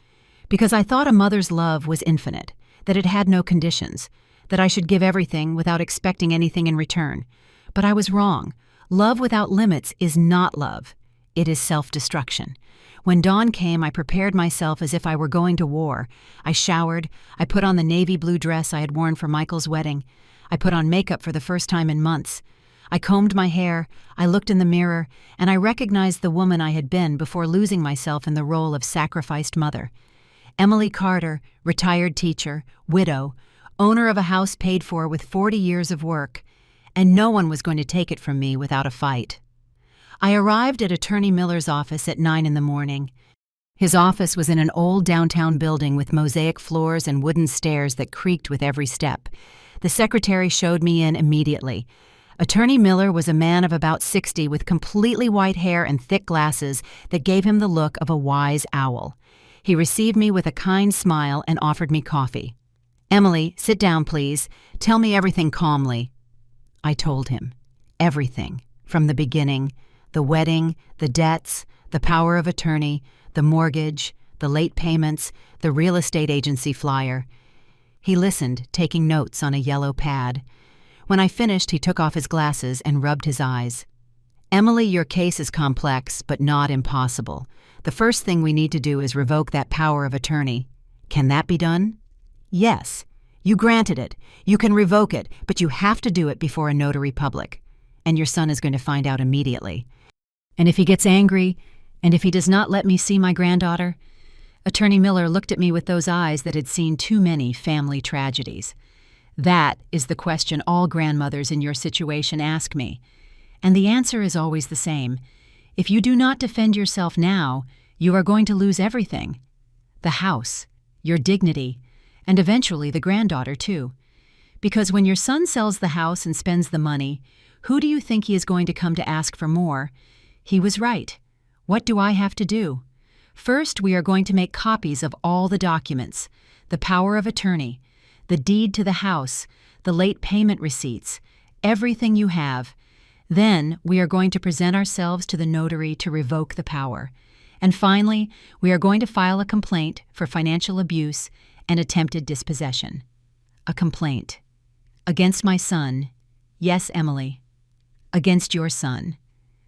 because I thought a mother's love was infinite, that it had no conditions, that I should give everything without expecting anything in return. But I was wrong. Love without limits is not love. It is self-destruction. When dawn came, I prepared myself as if I were going to war. I showered. I put on the navy blue dress I had worn for Michael's wedding. I put on makeup for the first time in months. I combed my hair, I looked in the mirror, and I recognized the woman I had been before losing myself in the role of sacrificed mother. Emily Carter, retired teacher, widow, owner of a house paid for with 40 years of work, and no one was going to take it from me without a fight. I arrived at Attorney Miller's office at 9 in the morning. His office was in an old downtown building with mosaic floors and wooden stairs that creaked with every step. The secretary showed me in immediately. Attorney Miller was a man of about 60 with completely white hair and thick glasses that gave him the look of a wise owl. He received me with a kind smile and offered me coffee. "Emily, sit down, please. Tell me everything calmly." I told him. Everything. From the beginning. The wedding, the debts, the power of attorney, the mortgage, the late payments, the real estate agency flyer. He listened, taking notes on a yellow pad. When I finished, he took off his glasses and rubbed his eyes. "Emily, your case is complex, but not impossible. The first thing we need to do is revoke that power of attorney. Can that be done?" "Yes. You granted it. You can revoke it, but you have to do it before a notary public. And your son is going to find out immediately. And if he gets angry, and if he does not let me see my granddaughter?" Attorney Miller looked at me with those eyes that had seen too many family tragedies. "That is the question all grandmothers in your situation ask me. And the answer is always the same. If you do not defend yourself now, you are going to lose everything. The house, your dignity, and eventually the granddaughter too. Because when your son sells the house and spends the money, who do you think he is going to come to ask for more? He was right. What do I have to do? First, we are going to make copies of all the documents, the power of attorney, the deed to the house, the late payment receipts, everything you have. Then, we are going to present ourselves to the notary to revoke the power. And finally, we are going to file a complaint for financial abuse and attempted dispossession. A complaint. Against my son. Yes, Emily. Against your son.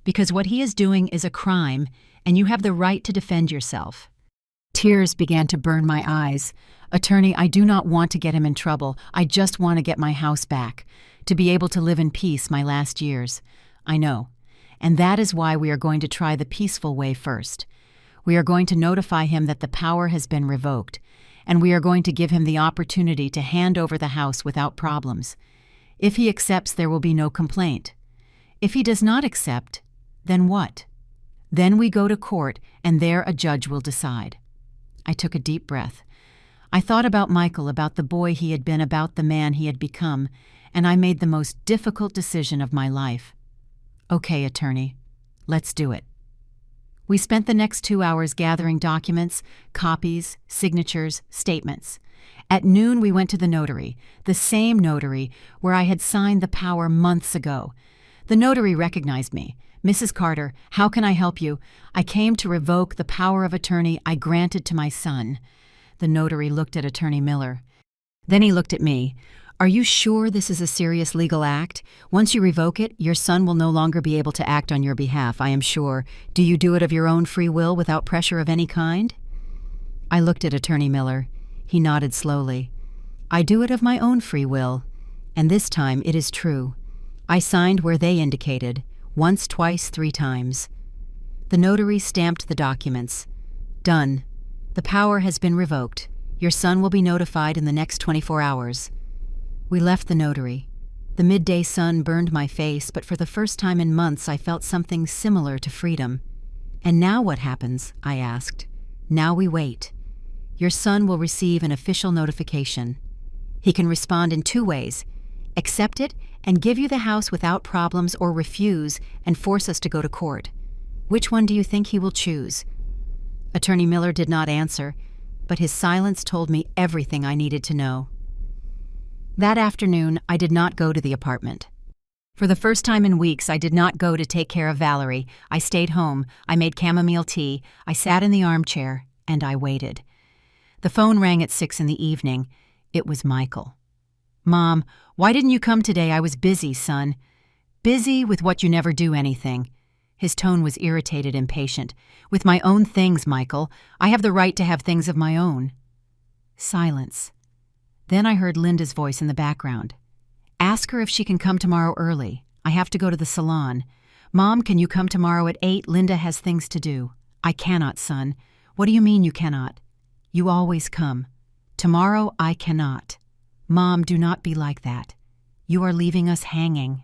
Because what he is doing is a crime, and you have the right to defend yourself." Tears began to burn my eyes. "Attorney, I do not want to get him in trouble. I just want to get my house back, to be able to live in peace my last years." "I know. And that is why we are going to try the peaceful way first. We are going to notify him that the power has been revoked, and we are going to give him the opportunity to hand over the house without problems. If he accepts, there will be no complaint. If he does not accept, then what? Then we go to court, and there a judge will decide." I took a deep breath. I thought about Michael, about the boy he had been, about the man he had become, and I made the most difficult decision of my life. "Okay, attorney, let's do it." We spent the next 2 hours gathering documents, copies, signatures, statements. At noon, we went to the notary, the same notary where I had signed the power months ago. The notary recognized me. "Mrs. Carter, how can I help you? I came to revoke the power of attorney I granted to my son." The notary looked at Attorney Miller. Then he looked at me. "Are you sure this is a serious legal act? Once you revoke it, your son will no longer be able to act on your behalf, I am sure. Do you do it of your own free will without pressure of any kind?" I looked at Attorney Miller. He nodded slowly. "I do it of my own free will, and this time it is true. I signed where they indicated. Once, twice, 3 times. The notary stamped the documents. "Done. The power has been revoked. Your son will be notified in the next 24 hours. We left the notary. The midday sun burned my face, but for the first time in months I felt something similar to freedom. "And now what happens?" I asked. "Now we wait. Your son will receive an official notification. He can respond in 2 ways. Accept it and give you the house without problems, or refuse and force us to go to court. Which one do you think he will choose?" Attorney Miller did not answer, but his silence told me everything I needed to know. That afternoon, I did not go to the apartment. For the first time in weeks, I did not go to take care of Valerie. I stayed home. I made chamomile tea. I sat in the armchair, and I waited. The phone rang at 6 in the evening. It was Michael. "Mom, why didn't you come today? I was busy, son." "Busy with what? You never do anything." His tone was irritated, impatient. "With my own things, Michael. I have the right to have things of my own." Silence. Then I heard Linda's voice in the background. "Ask her if she can come tomorrow early. I have to go to the salon." "Mom, can you come tomorrow at 8? Linda has things to do." "I cannot, son." "What do you mean you cannot?" "You always come." "Tomorrow I cannot." "Mom, do not be like that. You are leaving us hanging."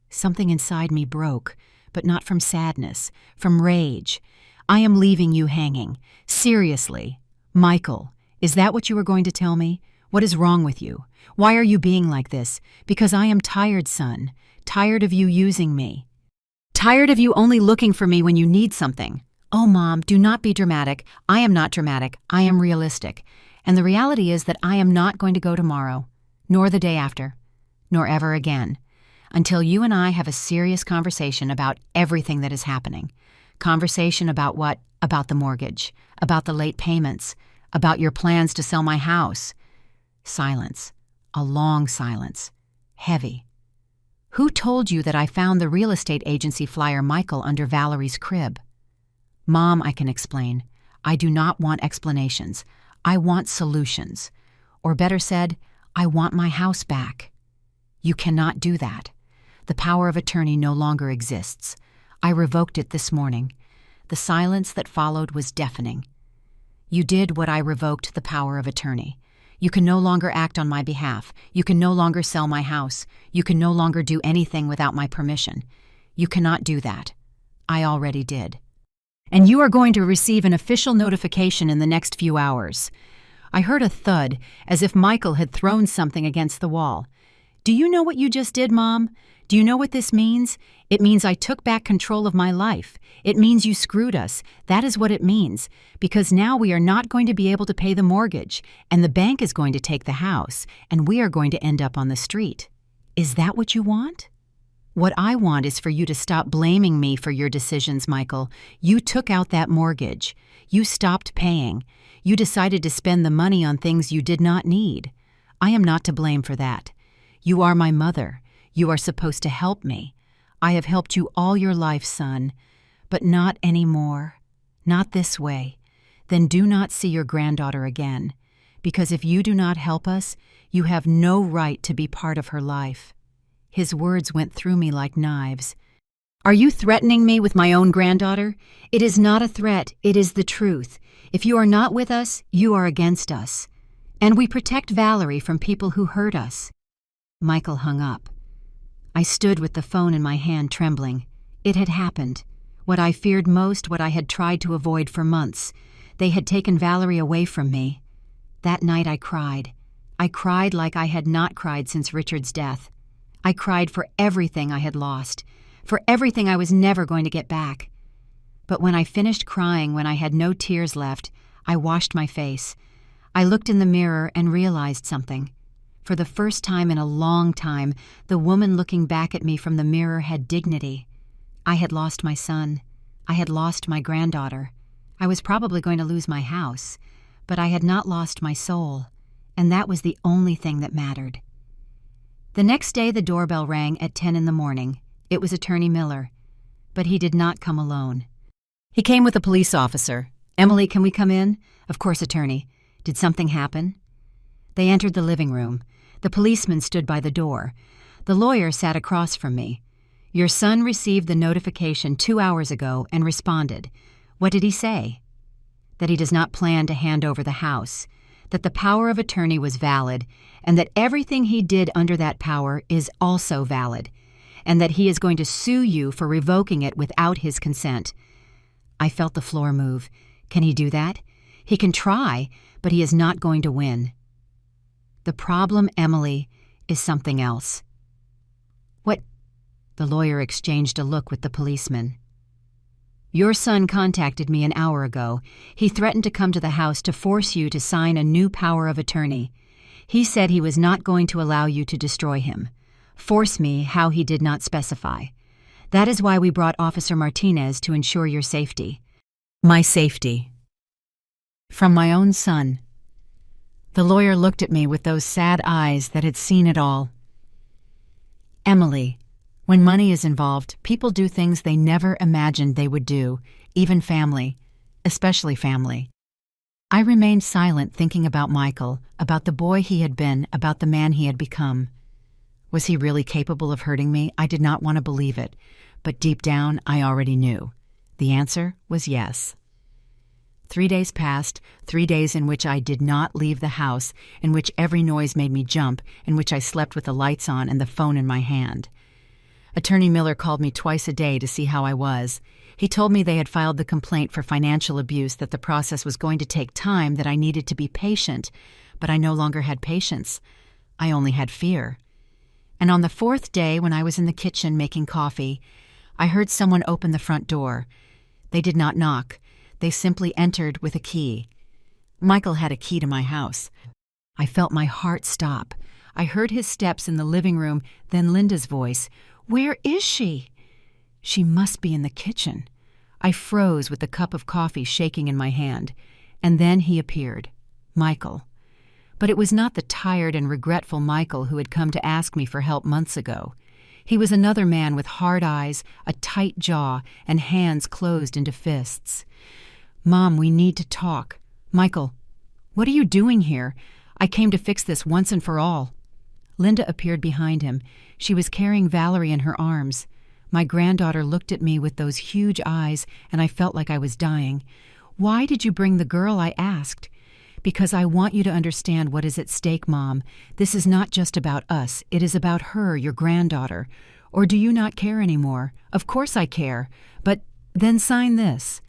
Something inside me broke, but not from sadness, from rage. "I am leaving you hanging. Seriously. Michael, is that what you were going to tell me? What is wrong with you? Why are you being like this? Because I am tired, son. Tired of you using me. Tired of you only looking for me when you need something. Oh, Mom, do not be dramatic. I am not dramatic. I am realistic. And the reality is that I am not going to go tomorrow, nor the day after, nor ever again, until you and I have a serious conversation about everything that is happening. Conversation about what? About the mortgage, about the late payments, about your plans to sell my house. Silence. A long silence. Heavy. Who told you that I found the real estate agency flyer Michael under Valerie's crib? Mom, I can explain. I do not want explanations. I want solutions. Or better said, I want my house back. You cannot do that. The power of attorney no longer exists. I revoked it this morning. The silence that followed was deafening. You did what I revoked the power of attorney. You can no longer act on my behalf. You can no longer sell my house. You can no longer do anything without my permission. You cannot do that. I already did. And you are going to receive an official notification in the next few hours. I heard a thud, as if Michael had thrown something against the wall. Do you know what you just did, Mom? Do you know what this means? It means I took back control of my life. It means you screwed us. That is what it means. Because now we are not going to be able to pay the mortgage, and the bank is going to take the house, and we are going to end up on the street. Is that what you want? What I want is for you to stop blaming me for your decisions, Michael. You took out that mortgage. You stopped paying. You decided to spend the money on things you did not need. I am not to blame for that. You are my mother. You are supposed to help me. I have helped you all your life, son, but not anymore. Not this way. Then do not see your granddaughter again, because if you do not help us, you have no right to be part of her life. His words went through me like knives. Are you threatening me with my own granddaughter? It is not a threat, it is the truth. If you are not with us, you are against us. And we protect Valerie from people who hurt us. Michael hung up. I stood with the phone in my hand, trembling. It had happened. What I feared most, what I had tried to avoid for months. They had taken Valerie away from me. That night I cried. I cried like I had not cried since Richard's death. I cried for everything I had lost, for everything I was never going to get back. But when I finished crying, when I had no tears left, I washed my face. I looked in the mirror and realized something. For the first time in a long time, the woman looking back at me from the mirror had dignity. I had lost my son. I had lost my granddaughter. I was probably going to lose my house, but I had not lost my soul, and that was the only thing that mattered. The next day the doorbell rang at 10 in the morning. It was Attorney Miller, but he did not come alone. He came with a police officer. Emily, can we come in? Of course, Attorney. Did something happen? They entered the living room. The policeman stood by the door. The lawyer sat across from me. Your son received the notification 2 hours ago and responded. What did he say? That he does not plan to hand over the house, that the power of attorney was valid, and that everything he did under that power is also valid, and that he is going to sue you for revoking it without his consent. I felt the floor move. Can he do that? He can try, but he is not going to win. The problem, Emily, is something else. What? The lawyer exchanged a look with the policeman. Your son contacted me an hour ago. He threatened to come to the house to force you to sign a new power of attorney. He said he was not going to allow you to destroy him. Force me how he did not specify. That is why we brought Officer Martinez to ensure your safety. My safety. From my own son. The lawyer looked at me with those sad eyes that had seen it all. Emily, when money is involved, people do things they never imagined they would do, even family, especially family. I remained silent, thinking about Michael, about the boy he had been, about the man he had become. Was he really capable of hurting me? I did not want to believe it, but deep down I already knew. The answer was yes. 3 days passed, 3 days in which I did not leave the house, in which every noise made me jump, in which I slept with the lights on and the phone in my hand. Attorney Miller called me twice a day to see how I was. He told me they had filed the complaint for financial abuse, that the process was going to take time, that I needed to be patient, but I no longer had patience. I only had fear. And on the 4th day, when I was in the kitchen making coffee, I heard someone open the front door. They did not knock. They simply entered with a key. Michael had a key to my house. I felt my heart stop. I heard his steps in the living room, then Linda's voice. "Where is she?" She must be in the kitchen. I froze with the cup of coffee shaking in my hand. And then he appeared. Michael. But it was not the tired and regretful Michael who had come to ask me for help months ago. He was another man with hard eyes, a tight jaw, and hands closed into fists. "Mom, we need to talk." "Michael, what are you doing here? I came to fix this once and for all." Linda appeared behind him. She was carrying Valerie in her arms. My granddaughter looked at me with those huge eyes, and I felt like I was dying. "Why did you bring the girl?" I asked. "Because I want you to understand what is at stake, Mom. This is not just about us. It is about her, your granddaughter. Or do you not care anymore?" "Of course I care. But then sign this."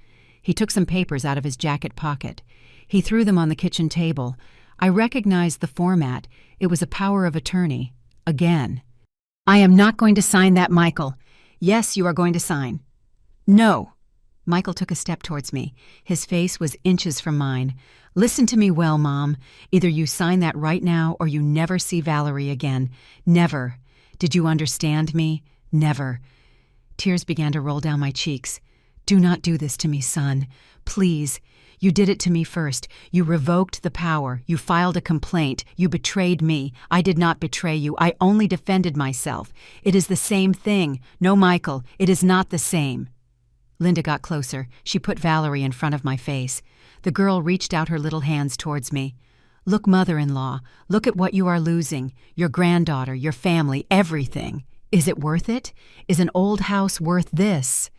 He took some papers out of his jacket pocket. He threw them on the kitchen table. I recognized the format. It was a power of attorney. Again. "I am not going to sign that, Michael." "Yes, you are going to sign." "No." Michael took a step towards me. His face was inches from mine. "Listen to me well, Mom. Either you sign that right now or you never see Valerie again. Never. Did you understand me? Never." Tears began to roll down my cheeks. "Do not do this to me, son. Please. You did it to me first. You revoked the power. You filed a complaint. You betrayed me. I did not betray you. I only defended myself. It is the same thing. No, Michael, it is not the same." Linda got closer. She put Valerie in front of my face. The girl reached out her little hands towards me. "Look, mother-in-law, look at what you are losing. Your granddaughter, your family, everything. Is it worth it? Is an old house worth this?"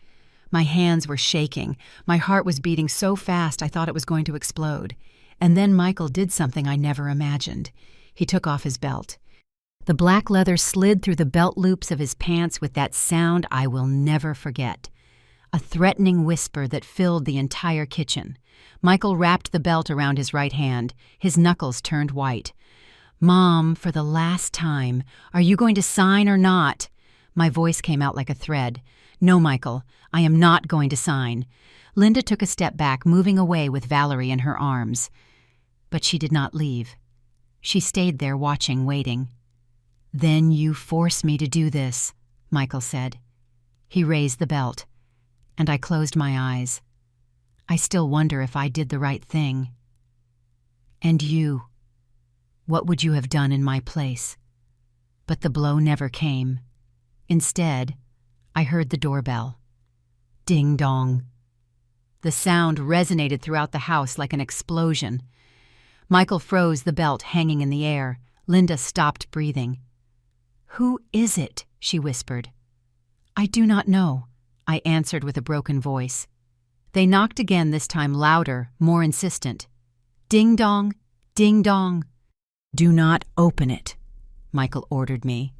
My hands were shaking. My heart was beating so fast I thought it was going to explode. And then Michael did something I never imagined. He took off his belt. The black leather slid through the belt loops of his pants with that sound I will never forget. A threatening whisper that filled the entire kitchen. Michael wrapped the belt around his right hand. His knuckles turned white. "Mom, for the last time, are you going to sign or not?" My voice came out like a thread. "No, Michael, I am not going to sign." Linda took a step back, moving away with Valerie in her arms. But she did not leave. She stayed there watching, waiting. "Then you force me to do this," Michael said. He raised the belt, and I closed my eyes. I still wonder if I did the right thing. "And you, what would you have done in my place?" But the blow never came. Instead, I heard the doorbell. Ding dong. The sound resonated throughout the house like an explosion. Michael froze, the belt hanging in the air. Linda stopped breathing. "Who is it?" she whispered. "I do not know," I answered with a broken voice. They knocked again, this time louder, more insistent. Ding dong, ding dong. "Do not open it," Michael ordered me.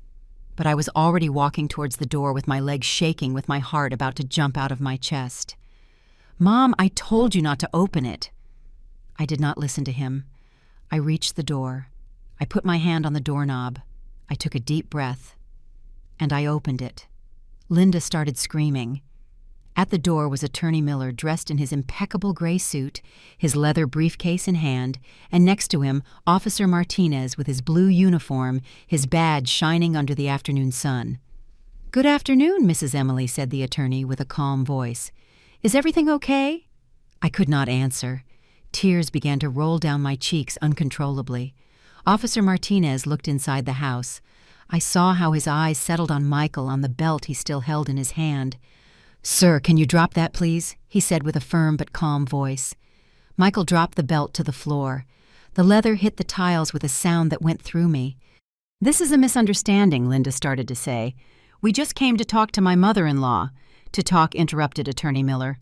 But I was already walking towards the door with my legs shaking, with my heart about to jump out of my chest. "Mom, I told you not to open it." I did not listen to him. I reached the door. I put my hand on the doorknob. I took a deep breath. And I opened it. Linda started screaming. At the door was Attorney Miller, dressed in his impeccable gray suit, his leather briefcase in hand, and next to him, Officer Martinez with his blue uniform, his badge shining under the afternoon sun. "Good afternoon, Mrs. Emily," said the attorney with a calm voice. "Is everything okay?" I could not answer. Tears began to roll down my cheeks uncontrollably. Officer Martinez looked inside the house. I saw how his eyes settled on Michael, on the belt he still held in his hand. "Sir, can you drop that, please?" he said with a firm but calm voice. Michael dropped the belt to the floor. The leather hit the tiles with a sound that went through me. "This is a misunderstanding," Linda started to say. "We just came to talk to my mother-in-law." "To talk," interrupted Attorney Miller.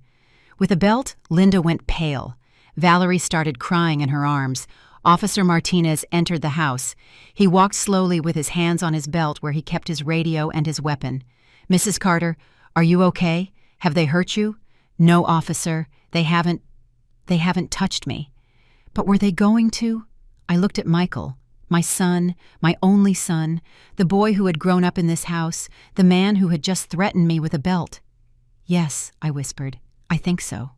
With a belt, Linda went pale. Valerie started crying in her arms. Officer Martinez entered the house. He walked slowly with his hands on his belt where he kept his radio and his weapon. "Mrs. Carter, are you okay? Have they hurt you?" "No, officer. They haven't touched me." "But were they going to?" I looked at Michael, my son, my only son, the boy who had grown up in this house, the man who had just threatened me with a belt. "Yes," I whispered. "I think so."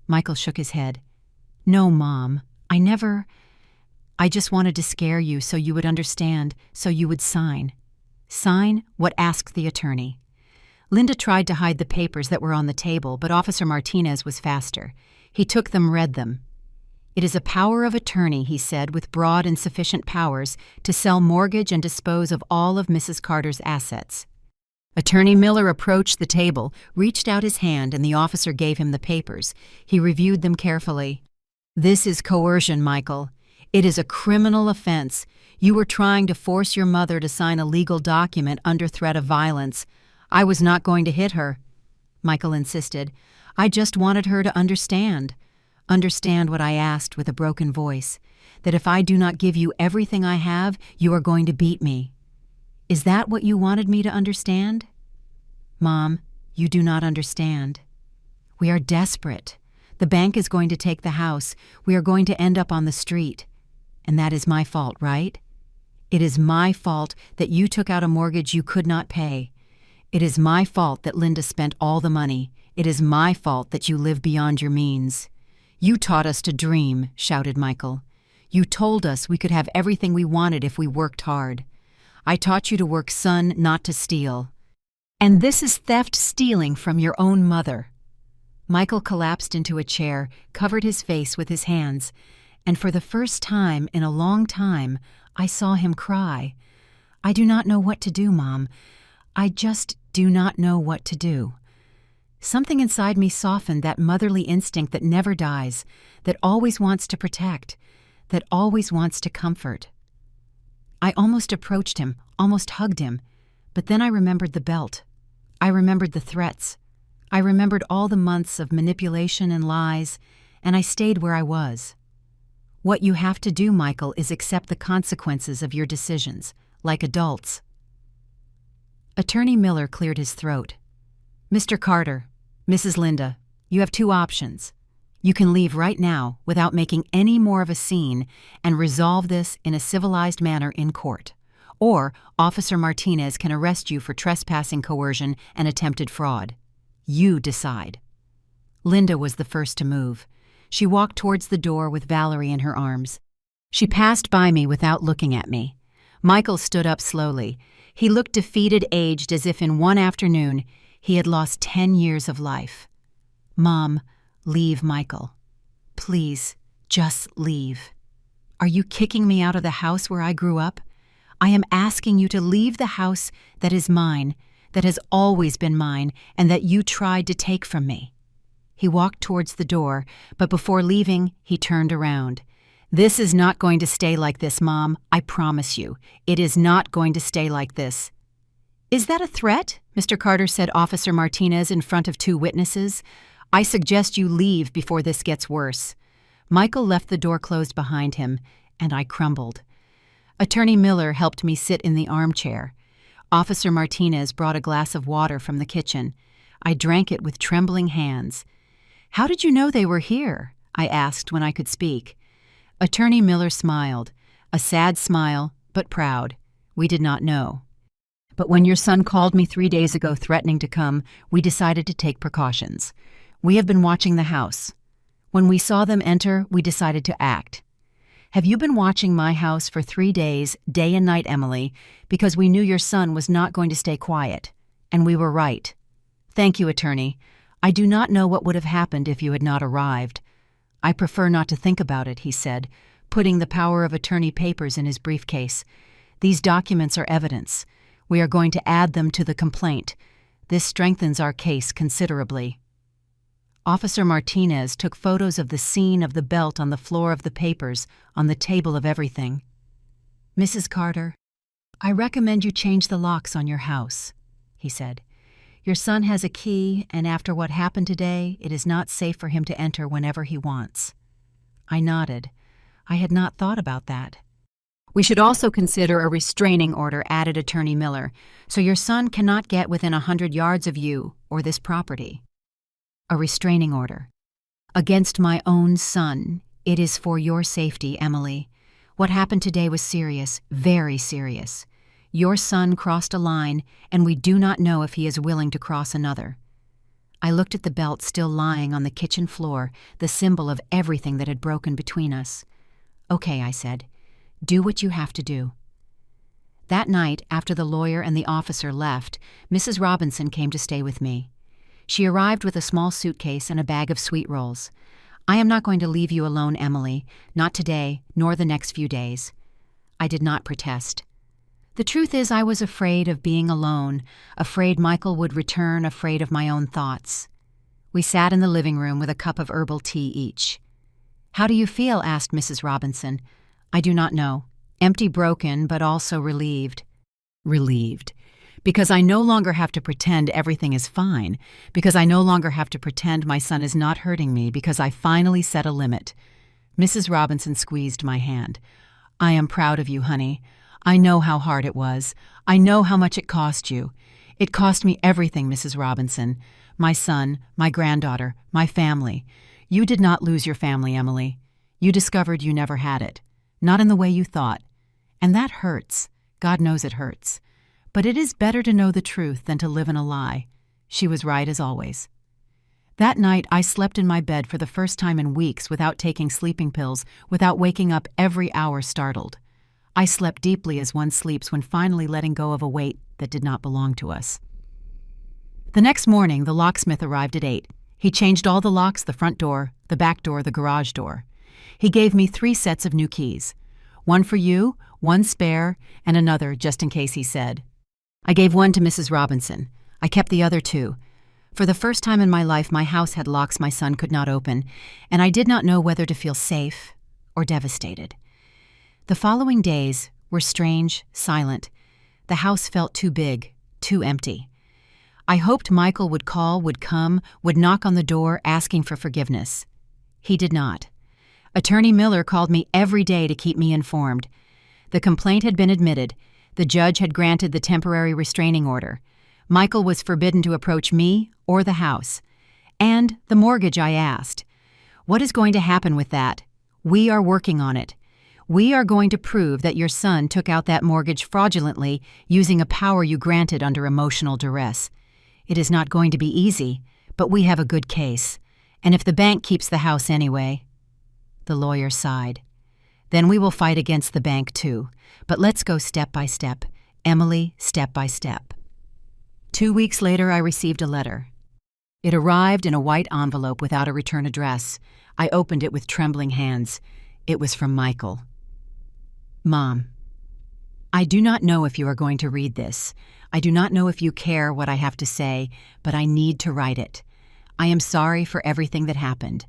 Michael shook his head. "No, Mom. I just wanted to scare you so you would understand, so you would sign. Sign what asked the attorney. Linda tried to hide the papers that were on the table, but Officer Martinez was faster. He took them, read them. It is a power of attorney, he said, with broad and sufficient powers to sell, mortgage, and dispose of all of Mrs. Carter's assets. Attorney Miller approached the table, reached out his hand, and the officer gave him the papers. He reviewed them carefully. This is coercion, Michael. It is a criminal offense. You were trying to force your mother to sign a legal document under threat of violence. I was not going to hit her, Michael insisted. I just wanted her to understand. Understand what I asked with a broken voice, that if I do not give you everything I have, you are going to beat me. Is that what you wanted me to understand? Mom, you do not understand. We are desperate. The bank is going to take the house. We are going to end up on the street. And that is my fault, right? It is my fault that you took out a mortgage you could not pay. It is my fault that Linda spent all the money. It is my fault that you live beyond your means. You taught us to dream, shouted Michael. You told us we could have everything we wanted if we worked hard. I taught you to work, son, not to steal. And this is theft, stealing from your own mother. Michael collapsed into a chair, covered his face with his hands, and for the first time in a long time, I saw him cry. I do not know what to do, Mom. I just do not know what to do. Something inside me softened, that motherly instinct that never dies, that always wants to protect, that always wants to comfort. I almost approached him, almost hugged him, but then I remembered the belt. I remembered the threats. I remembered all the months of manipulation and lies, and I stayed where I was. What you have to do, Michael, is accept the consequences of your decisions, like adults. Attorney Miller cleared his throat. Mr. Carter, Mrs. Linda, you have two options. You can leave right now without making any more of a scene and resolve this in a civilized manner in court. Or Officer Martinez can arrest you for trespassing, coercion, and attempted fraud. You decide. Linda was the first to move. She walked towards the door with Valerie in her arms. She passed by me without looking at me. Michael stood up slowly. He looked defeated, aged, as if in one afternoon he had lost 10 years of life. Mom, leave Michael. Please, just leave. Are you kicking me out of the house where I grew up? I am asking you to leave the house that is mine, that has always been mine, and that you tried to take from me. He walked towards the door, but before leaving, he turned around. This is not going to stay like this, Mom. I promise you. It is not going to stay like this. Is that a threat? Mr. Carter said, Officer Martinez, in front of two witnesses. I suggest you leave before this gets worse. Michael left the door closed behind him, and I crumbled. Attorney Miller helped me sit in the armchair. Officer Martinez brought a glass of water from the kitchen. I drank it with trembling hands. How did you know they were here? I asked when I could speak. Attorney Miller smiled, a sad smile, but proud. We did not know. But when your son called me 3 days ago threatening to come, we decided to take precautions. We have been watching the house. When we saw them enter, we decided to act. Have you been watching my house for 3 days, day and night, Emily, because we knew your son was not going to stay quiet, and we were right. Thank you, attorney. I do not know what would have happened if you had not arrived. I prefer not to think about it, he said, putting the power of attorney papers in his briefcase. These documents are evidence. We are going to add them to the complaint. This strengthens our case considerably. Officer Martinez took photos of the scene of the belt on the floor of the papers, on the table of everything. Mrs. Carter, I recommend you change the locks on your house, he said. Your son has a key, and after what happened today, it is not safe for him to enter whenever he wants. I nodded. I had not thought about that. We should also consider a restraining order, added Attorney Miller, so your son cannot get within 100 yards of you or this property. A restraining order. Against my own son. It is for your safety, Emily. What happened today was serious, very serious. Your son crossed a line, and we do not know if he is willing to cross another. I looked at the belt still lying on the kitchen floor, the symbol of everything that had broken between us. "Okay," I said. "Do what you have to do." That night, after the lawyer and the officer left, Mrs. Robinson came to stay with me. She arrived with a small suitcase and a bag of sweet rolls. "I am not going to leave you alone, Emily, not today, nor the next few days." I did not protest. The truth is, I was afraid of being alone, afraid Michael would return, afraid of my own thoughts. We sat in the living room with a cup of herbal tea each. "How do you feel?" asked Mrs. Robinson. "I do not know. Empty, broken, but also relieved." Relieved. Because I no longer have to pretend everything is fine, because I no longer have to pretend my son is not hurting me, because I finally set a limit. Mrs. Robinson squeezed my hand. "I am proud of you, honey. I know how hard it was. I know how much it cost you. It cost me everything, Mrs. Robinson. My son, my granddaughter, my family. You did not lose your family, Emily. You discovered you never had it. Not in the way you thought. And that hurts. God knows it hurts. But it is better to know the truth than to live in a lie." She was right as always. That night, I slept in my bed for the first time in weeks without taking sleeping pills, without waking up every hour startled. I slept deeply as one sleeps when finally letting go of a weight that did not belong to us. The next morning, the locksmith arrived at 8. He changed all the locks, the front door, the back door, the garage door. He gave me 3 sets of new keys. "One for you, one spare, and another just in case," he said. I gave one to Mrs. Robinson. I kept the other 2. For the first time in my life, my house had locks my son could not open, and I did not know whether to feel safe or devastated. The following days were strange, silent. The house felt too big, too empty. I hoped Michael would call, would come, would knock on the door asking for forgiveness. He did not. Attorney Miller called me every day to keep me informed. The complaint had been admitted. The judge had granted the temporary restraining order. Michael was forbidden to approach me or the house. And the mortgage, I asked. "What is going to happen with that?" "We are working on it. We are going to prove that your son took out that mortgage fraudulently using a power you granted under emotional duress. It is not going to be easy, but we have a good case. And if the bank keeps the house anyway..." The lawyer sighed. "Then we will fight against the bank too. But let's go step by step. Emily, step by step." 2 weeks later, I received a letter. It arrived in a white envelope without a return address. I opened it with trembling hands. It was from Michael. "Mom, I do not know if you are going to read this. I do not know if you care what I have to say, but I need to write it. I am sorry for everything that happened.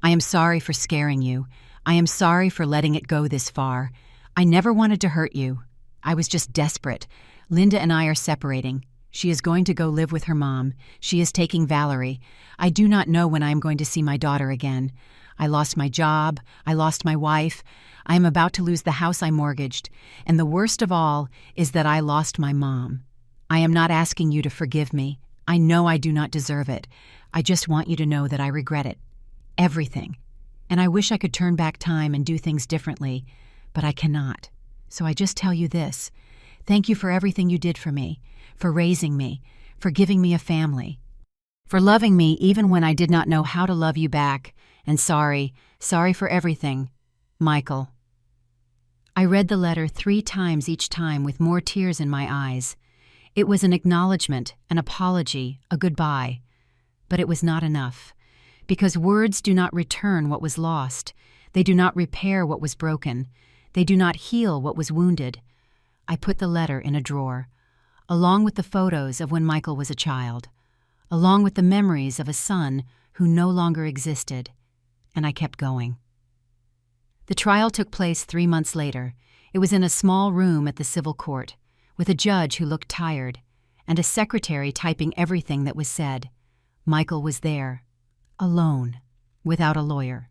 I am sorry for scaring you. I am sorry for letting it go this far. I never wanted to hurt you. I was just desperate. Linda and I are separating. She is going to go live with her mom. She is taking Valerie. I do not know when I am going to see my daughter again. I lost my job. I lost my wife. I am about to lose the house I mortgaged. And the worst of all is that I lost my mom. I am not asking you to forgive me. I know I do not deserve it. I just want you to know that I regret it. Everything. And I wish I could turn back time and do things differently, but I cannot. So I just tell you this. Thank you for everything you did for me, for raising me, for giving me a family, for loving me even when I did not know how to love you back, and sorry for everything, Michael." I read the letter 3 times each time with more tears in my eyes. It was an acknowledgement, an apology, a goodbye. But it was not enough, because words do not return what was lost. They do not repair what was broken. They do not heal what was wounded. I put the letter in a drawer, along with the photos of when Michael was a child, along with the memories of a son who no longer existed, and I kept going. The trial took place 3 months later. It was in a small room at the civil court, with a judge who looked tired, and a secretary typing everything that was said. Michael was there, alone, without a lawyer.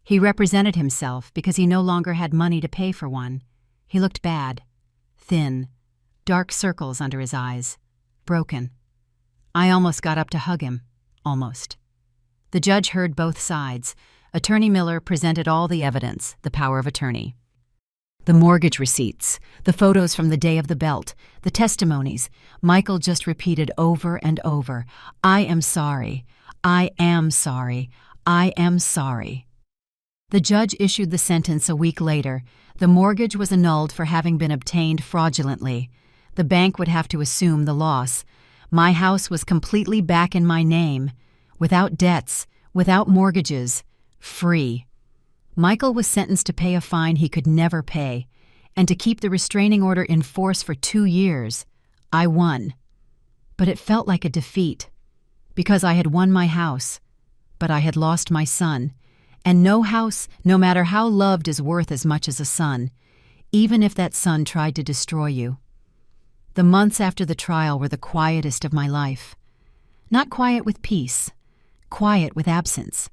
He represented himself because he no longer had money to pay for one. He looked bad, thin, dark circles under his eyes, broken. I almost got up to hug him, almost. The judge heard both sides. Attorney Miller presented all the evidence, the power of attorney. The mortgage receipts, the photos from the day of the belt, the testimonies. Michael just repeated over and over, "I am sorry. I am sorry. I am sorry." The judge issued the sentence a week later. The mortgage was annulled for having been obtained fraudulently. The bank would have to assume the loss. My house was completely back in my name, without debts, without mortgages, free. Michael was sentenced to pay a fine he could never pay, and to keep the restraining order in force for 2 years. I won. But it felt like a defeat, because I had won my house, but I had lost my son. And no house, no matter how loved, is worth as much as a son, even if that son tried to destroy you. The months after the trial were the quietest of my life. Not quiet with peace, quiet with absence.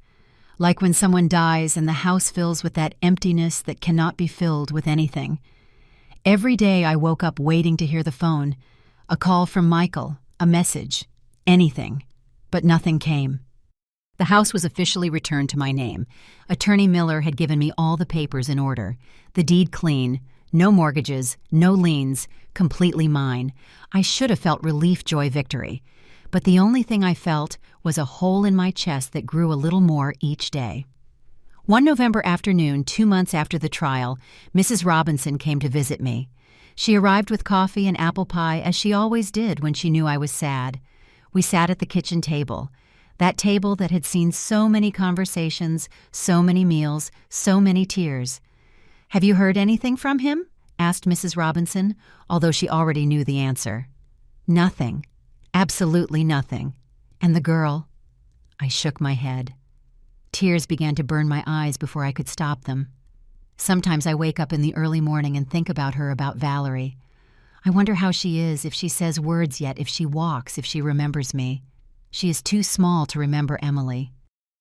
Like when someone dies and the house fills with that emptiness that cannot be filled with anything. Every day I woke up waiting to hear the phone, a call from Michael, a message, anything, but nothing came. The house was officially returned to my name. Attorney Miller had given me all the papers in order, the deed clean, no mortgages, no liens, completely mine. I should have felt relief, joy, victory. But the only thing I felt was a hole in my chest that grew a little more each day. One November afternoon, 2 months after the trial, Mrs. Robinson came to visit me. She arrived with coffee and apple pie, as she always did when she knew I was sad. We sat at the kitchen table, that table that had seen so many conversations, so many meals, so many tears. "Have you heard anything from him?" asked Mrs. Robinson, although she already knew the answer. "Nothing. Absolutely nothing. And the girl?" I shook my head. Tears began to burn my eyes before I could stop them. Sometimes I wake up in the early morning and think about her, about Valerie. I wonder how she is, if she says words yet, if she walks, if she remembers me. She is too small to remember Emily.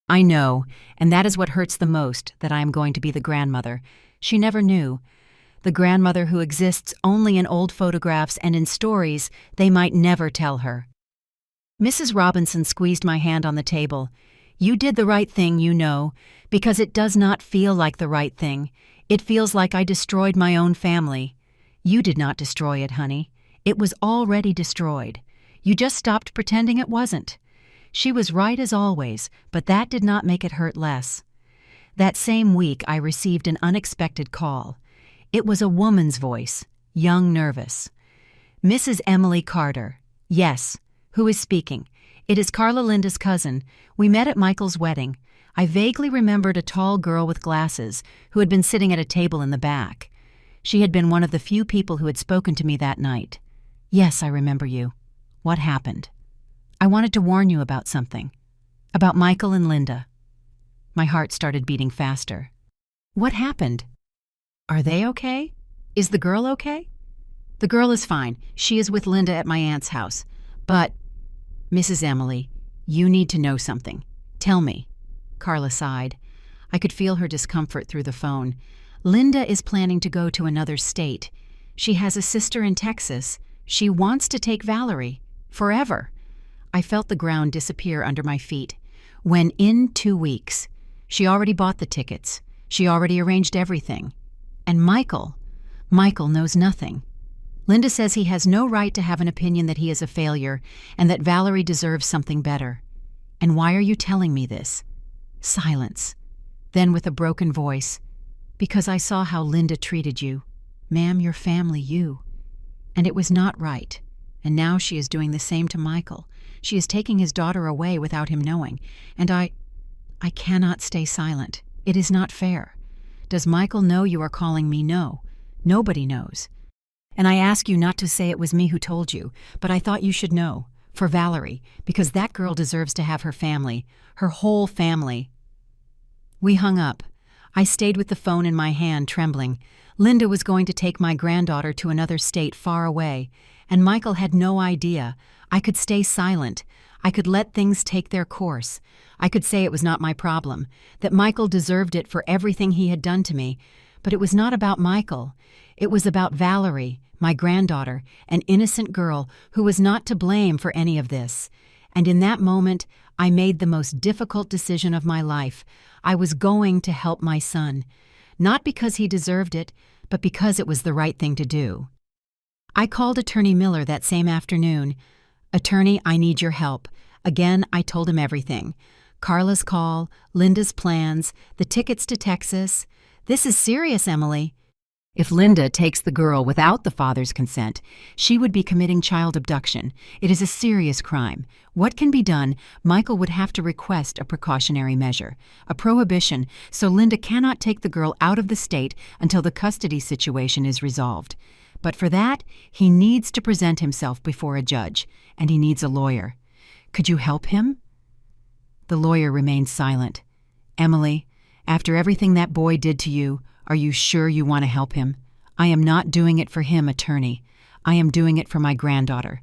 I know, and that is what hurts the most, that I am going to be the grandmother she never knew. The grandmother who exists only in old photographs and in stories they might never tell her. Mrs. Robinson squeezed my hand on the table. "You did the right thing, you know, because it does not feel like the right thing. It feels like I destroyed my own family. You did not destroy it, honey. It was already destroyed. You just stopped pretending it wasn't." She was right as always, but that did not make it hurt less. That same week I received an unexpected call. It was a woman's voice, young, nervous. "Mrs. Emily Carter." "Yes. Who is speaking?" "It is Carla Linda's cousin. We met at Michael's wedding." I vaguely remembered a tall girl with glasses who had been sitting at a table in the back. She had been one of the few people who had spoken to me that night. "Yes, I remember you. What happened?" "I wanted to warn you about something. About Michael and Linda." My heart started beating faster. "What happened? Are they okay? Is the girl okay?" "The girl is fine. She is with Linda at my aunt's house. But, Mrs. Emily, you need to know something. Tell me." Carla sighed. I could feel her discomfort through the phone. "Linda is planning to go to another state. She has a sister in Texas. She wants to take Valerie. Forever." I felt the ground disappear under my feet. "When in 2 weeks. She already bought the tickets. She already arranged everything. And Michael knows nothing. Linda says he has no right to have an opinion that he is a failure and that Valerie deserves something better. And why are you telling me this?" Silence. Then with a broken voice, "Because I saw how Linda treated you. Ma'am, your family, you. And it was not right. And now she is doing the same to Michael. She is taking his daughter away without him knowing. And I cannot stay silent. It is not fair. Does Michael know you are calling me? No. Nobody knows. And I ask you not to say it was me who told you, but I thought you should know. For Valerie, because that girl deserves to have her family, her whole family." We hung up. I stayed with the phone in my hand, trembling. Linda was going to take my granddaughter to another state far away, and Michael had no idea. I could stay silent. I could let things take their course. I could say it was not my problem, that Michael deserved it for everything he had done to me. But it was not about Michael. It was about Valerie, my granddaughter, an innocent girl who was not to blame for any of this. And in that moment, I made the most difficult decision of my life. I was going to help my son, not because he deserved it, but because it was the right thing to do. I called Attorney Miller that same afternoon. "Attorney, I need your help." Again, I told him everything. Carla's call, Linda's plans, the tickets to Texas. This is serious, Emily. If Linda takes the girl without the father's consent, she would be committing child abduction. It is a serious crime. What can be done? Michael would have to request a precautionary measure, a prohibition, so Linda cannot take the girl out of the state until the custody situation is resolved. But for that, he needs to present himself before a judge, and he needs a lawyer. Could you help him? The lawyer remained silent. Emily, after everything that boy did to you, are you sure you want to help him? I am not doing it for him, attorney. I am doing it for my granddaughter.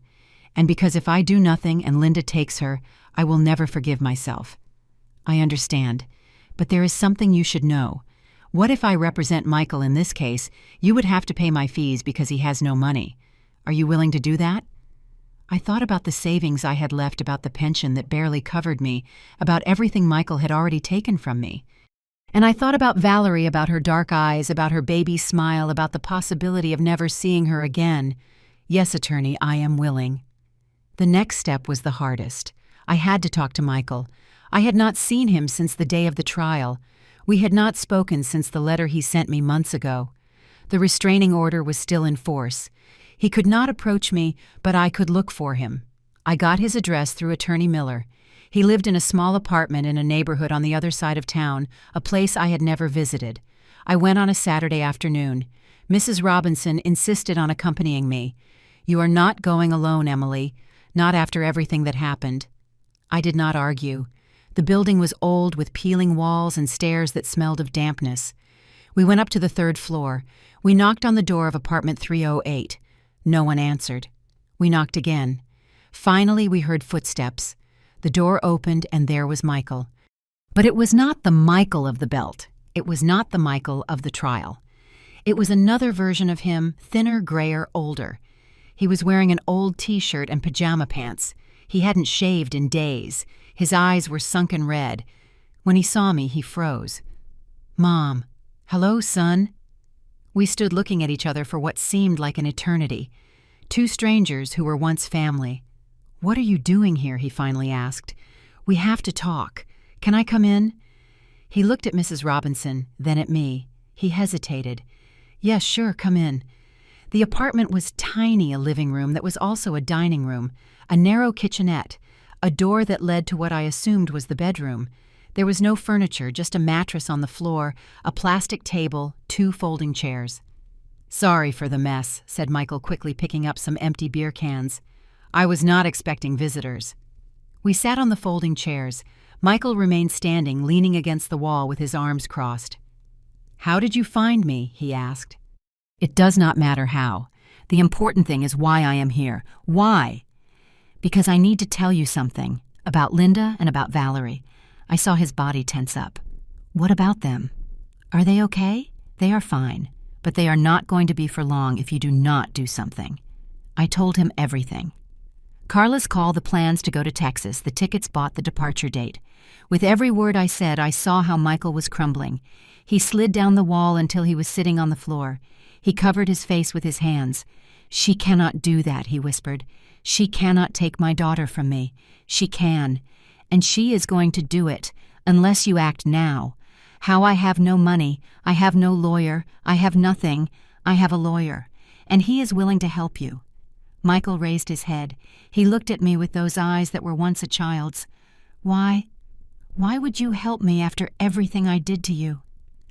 And because if I do nothing and Linda takes her, I will never forgive myself. I understand. But there is something you should know. What if I represent Michael in this case? You would have to pay my fees because he has no money. Are you willing to do that? I thought about the savings I had left, about the pension that barely covered me, about everything Michael had already taken from me. And I thought about Valerie, about her dark eyes, about her baby smile, about the possibility of never seeing her again. Yes, attorney, I am willing. The next step was the hardest. I had to talk to Michael. I had not seen him since the day of the trial. We had not spoken since the letter he sent me months ago. The restraining order was still in force. He could not approach me, but I could look for him. I got his address through Attorney Miller. He lived in a small apartment in a neighborhood on the other side of town, a place I had never visited. I went on a Saturday afternoon. Mrs. Robinson insisted on accompanying me. You are not going alone, Emily, not after everything that happened. I did not argue. The building was old, with peeling walls and stairs that smelled of dampness. We went up to the third floor. We knocked on the door of apartment 308. No one answered. We knocked again. Finally, we heard footsteps. The door opened, and there was Michael. But it was not the Michael of the belt. It was not the Michael of the trial. It was another version of him, thinner, grayer, older. He was wearing an old T-shirt and pajama pants. He hadn't shaved in days. His eyes were sunken red. When he saw me, he froze. Mom. Hello, son. We stood looking at each other for what seemed like an eternity. Two strangers who were once family. What are you doing here? He finally asked. We have to talk. Can I come in? He looked at Mrs. Robinson, then at me. He hesitated. Yes, sure, come in. The apartment was tiny, a living room that was also a dining room, a narrow kitchenette, a door that led to what I assumed was the bedroom. There was no furniture, just a mattress on the floor, a plastic table, 2 folding chairs. Sorry for the mess, said Michael, quickly picking up some empty beer cans. I was not expecting visitors. We sat on the folding chairs. Michael remained standing, leaning against the wall with his arms crossed. How did you find me? He asked. It does not matter how. The important thing is why I am here. Why? Because I need to tell you something about Linda and about Valerie. I saw his body tense up. What about them? Are they okay? They are fine, but they are not going to be for long if you do not do something. I told him everything. Carla's call, the plans to go to Texas, the tickets bought, the departure date. With every word I said, I saw how Michael was crumbling. He slid down the wall until he was sitting on the floor. He covered his face with his hands. She cannot do that, he whispered. She cannot take my daughter from me. She can. And she is going to do it, unless you act now. How I have no money, I have no lawyer, I have nothing. I have a lawyer, and he is willing to help you. Michael raised his head. He looked at me with those eyes that were once a child's. Why would you help me after everything I did to you?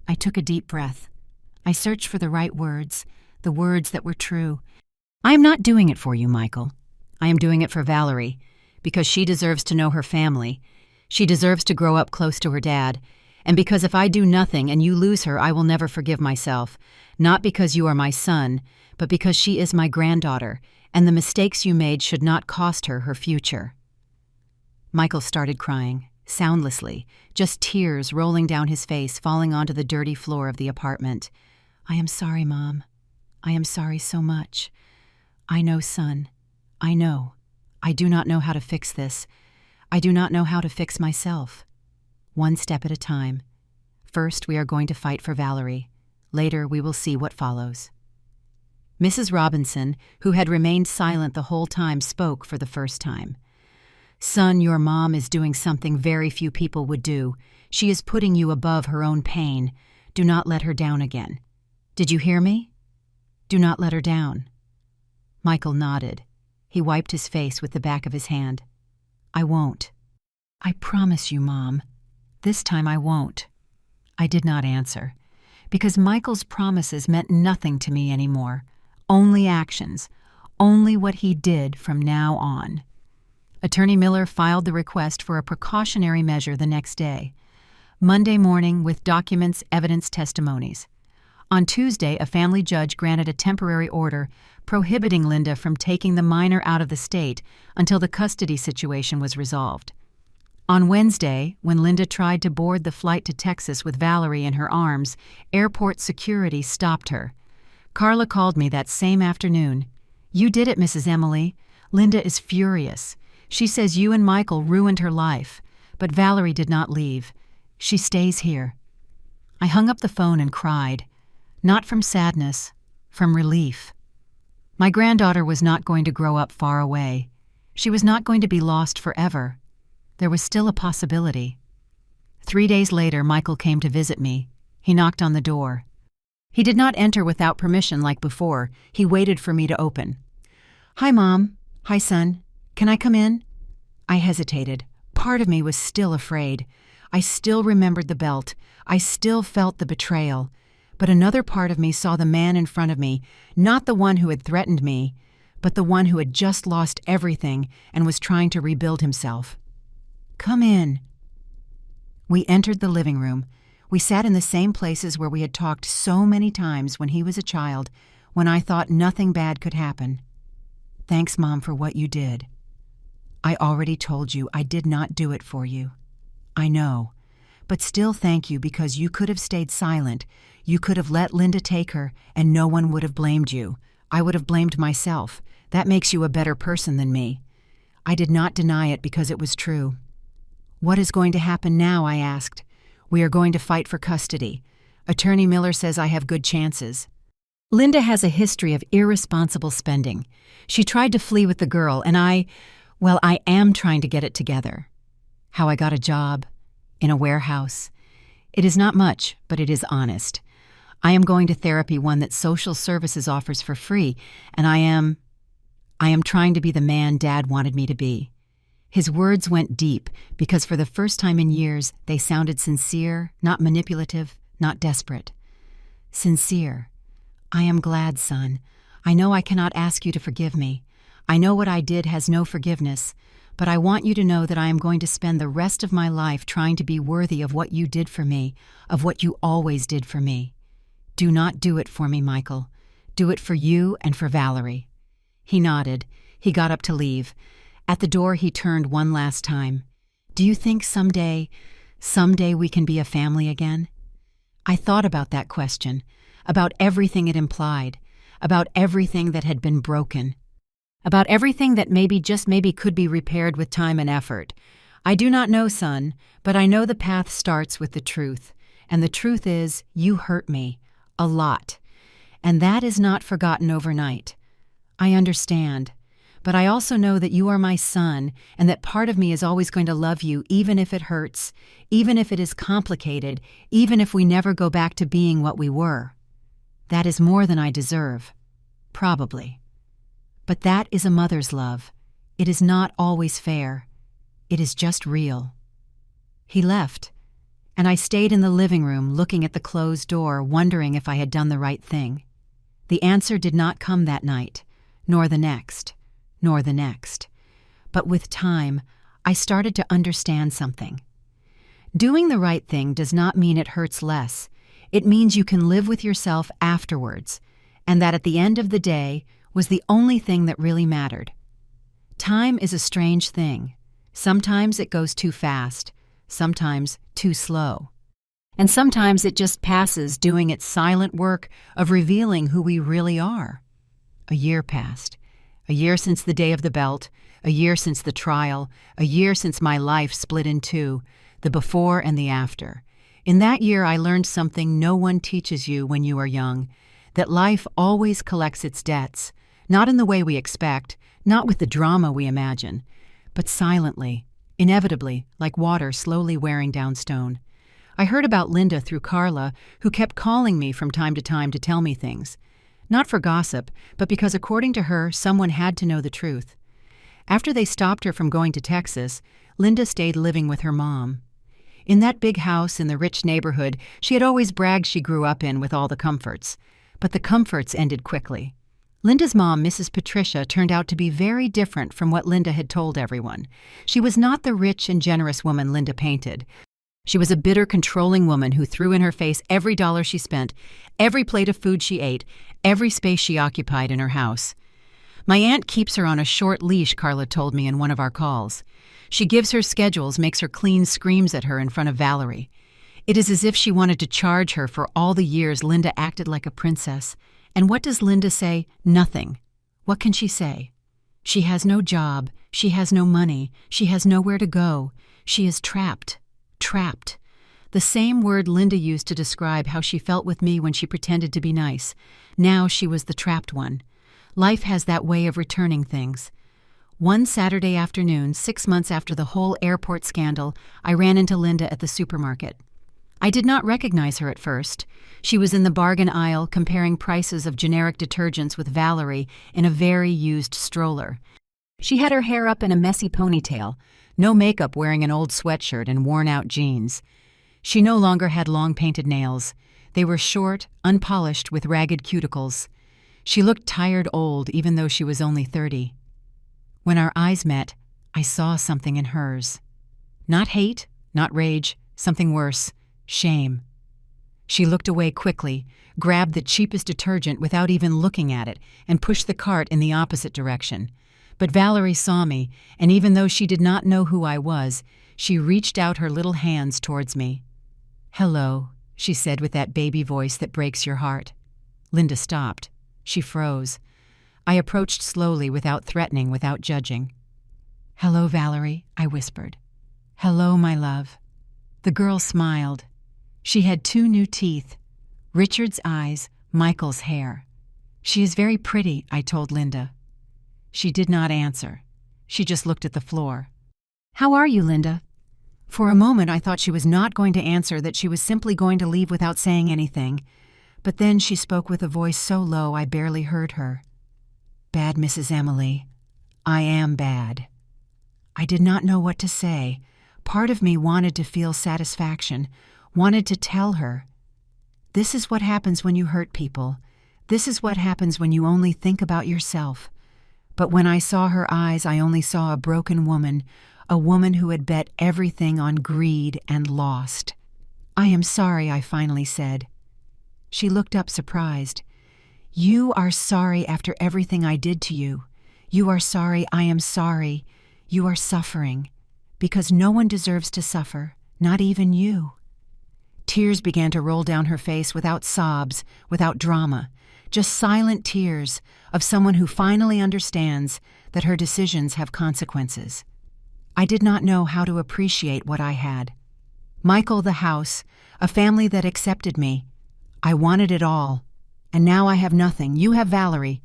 I took a deep breath. I searched for the right words, the words that were true. I am not doing it for you, Michael. I am doing it for Valerie, because she deserves to know her family. She deserves to grow up close to her dad. And because if I do nothing and you lose her, I will never forgive myself. Not because you are my son, but because she is my granddaughter, and the mistakes you made should not cost her her future. Michael started crying, soundlessly, just tears rolling down his face, falling onto the dirty floor of the apartment. I am sorry, Mom. I am sorry so much. I know, son. I know. I do not know how to fix this. I do not know how to fix myself. One step at a time. First, we are going to fight for Valerie. Later, we will see what follows. Mrs. Robinson, who had remained silent the whole time, spoke for the first time. Son, your mom is doing something very few people would do. She is putting you above her own pain. Do not let her down again. Did you hear me? Do not let her down." Michael nodded. He wiped his face with the back of his hand. "I won't. I promise you, Mom. This time I won't." I did not answer, because Michael's promises meant nothing to me anymore. Only actions, only what he did from now on. Attorney Miller filed the request for a precautionary measure the next day. Monday morning, with documents, evidence, testimonies. On Tuesday, a family judge granted a temporary order prohibiting Linda from taking the minor out of the state until the custody situation was resolved. On Wednesday, when Linda tried to board the flight to Texas with Valerie in her arms, airport security stopped her. Carla called me that same afternoon. "You did it, Mrs. Emily. Linda is furious. She says you and Michael ruined her life, but Valerie did not leave. She stays here." I hung up the phone and cried. Not from sadness, from relief. My granddaughter was not going to grow up far away. She was not going to be lost forever. There was still a possibility. 3 days later, Michael came to visit me. He knocked on the door. He did not enter without permission like before. He waited for me to open. "Hi, Mom. Hi, son. Can I come in?" I hesitated. Part of me was still afraid. I still remembered the belt. I still felt the betrayal. But another part of me saw the man in front of me, not the one who had threatened me, but the one who had just lost everything and was trying to rebuild himself. "Come in." We entered the living room. We sat in the same places where we had talked so many times when he was a child, when I thought nothing bad could happen. "Thanks, Mom, for what you did." "I already told you I did not do it for you." "I know. But still thank you, because you could have stayed silent. You could have let Linda take her, and no one would have blamed you. I would have blamed myself. That makes you a better person than me." I did not deny it because it was true. "What is going to happen now?" I asked. "We are going to fight for custody. Attorney Miller says I have good chances." Linda has a history of irresponsible spending. She tried to flee with the girl, and I am trying to get it together. How I got a job in a warehouse. It is not much, but it is honest. I am going to therapy, one that social services offers for free, and I am trying to be the man Dad wanted me to be. His words went deep because for the first time in years, they sounded sincere, not manipulative, not desperate. Sincere. "I am glad, son. I know I cannot ask you to forgive me. I know what I did has no forgiveness, but I want you to know that I am going to spend the rest of my life trying to be worthy of what you did for me, of what you always did for me. Do not do it for me, Michael. Do it for you and for Valerie." He nodded. He got up to leave. At the door, he turned one last time. "Do you think someday we can be a family again?" I thought about that question, about everything it implied, about everything that had been broken, about everything that just maybe could be repaired with time and effort. "I do not know, son, but I know the path starts with the truth. And the truth is, you hurt me. A lot. And that is not forgotten overnight. I understand. But I also know that you are my son, and that part of me is always going to love you, even if it hurts, even if it is complicated, even if we never go back to being what we were. That is more than I deserve. Probably. But that is a mother's love. It is not always fair. It is just real." He left, and I stayed in the living room looking at the closed door, wondering if I had done the right thing. The answer did not come that night, nor the next, nor the next. But with time, I started to understand something. Doing the right thing does not mean it hurts less. It means you can live with yourself afterwards, and that at the end of the day was the only thing that really mattered. Time is a strange thing. Sometimes it goes too fast, sometimes too slow. And sometimes it just passes doing its silent work of revealing who we really are. A year passed. A year since the day of the belt, a year since the trial, a year since my life split in two, the before and the after. In that year I learned something no one teaches you when you are young, that life always collects its debts, not in the way we expect, not with the drama we imagine, but silently, inevitably, like water slowly wearing down stone. I heard about Linda through Carla, who kept calling me from time to tell me things. Not for gossip, but because according to her, someone had to know the truth. After they stopped her from going to Texas, Linda stayed living with her mom. In that big house in the rich neighborhood, she had always bragged she grew up in with all the comforts. But the comforts ended quickly. Linda's mom, Mrs. Patricia, turned out to be very different from what Linda had told everyone. She was not the rich and generous woman Linda painted. She was a bitter, controlling woman who threw in her face every dollar she spent, every plate of food she ate, every space she occupied in her house. My aunt keeps her on a short leash, Carla told me in one of our calls. She gives her schedules, makes her clean, screams at her in front of Valerie. It is as if she wanted to charge her for all the years Linda acted like a princess. And what does Linda say? Nothing. What can she say? She has no job. She has no money. She has nowhere to go. She is trapped. Trapped. The same word Linda used to describe how she felt with me when she pretended to be nice. Now she was the trapped one. Life has that way of returning things. One Saturday afternoon, 6 months after the whole airport scandal, I ran into Linda at the supermarket. I did not recognize her at first. She was in the bargain aisle comparing prices of generic detergents with Valerie in a very used stroller. She had her hair up in a messy ponytail, no makeup, wearing an old sweatshirt and worn-out jeans. She no longer had long painted nails. They were short, unpolished, with ragged cuticles. She looked tired old, even though she was only 30. When our eyes met, I saw something in hers. Not hate, not rage, something worse, shame. She looked away quickly, grabbed the cheapest detergent without even looking at it, and pushed the cart in the opposite direction. But Valerie saw me, and even though she did not know who I was, she reached out her little hands towards me. "Hello," she said with that baby voice that breaks your heart. Linda stopped. She froze. I approached slowly, without threatening, without judging. "Hello, Valerie," I whispered. "Hello, my love." The girl smiled. She had 2 new teeth, Richard's eyes, Michael's hair. "She is very pretty," I told Linda. She did not answer. She just looked at the floor. "How are you, Linda?" For a moment I thought she was not going to answer, that she was simply going to leave without saying anything. But then she spoke with a voice so low I barely heard her. "Bad, Mrs. Emily. I am bad." I did not know what to say. Part of me wanted to feel satisfaction, wanted to tell her. This is what happens when you hurt people. This is what happens when you only think about yourself. But when I saw her eyes, I only saw a broken woman, a woman who had bet everything on greed and lost. "I am sorry," I finally said. She looked up surprised. "You are sorry after everything I did to you. You are sorry, I am sorry. You are suffering. Because no one deserves to suffer, not even you." Tears began to roll down her face, without sobs, without drama. Just silent tears of someone who finally understands that her decisions have consequences. I did not know how to appreciate what I had. Michael, the house, a family that accepted me. I wanted it all. And now I have nothing. You have Valerie.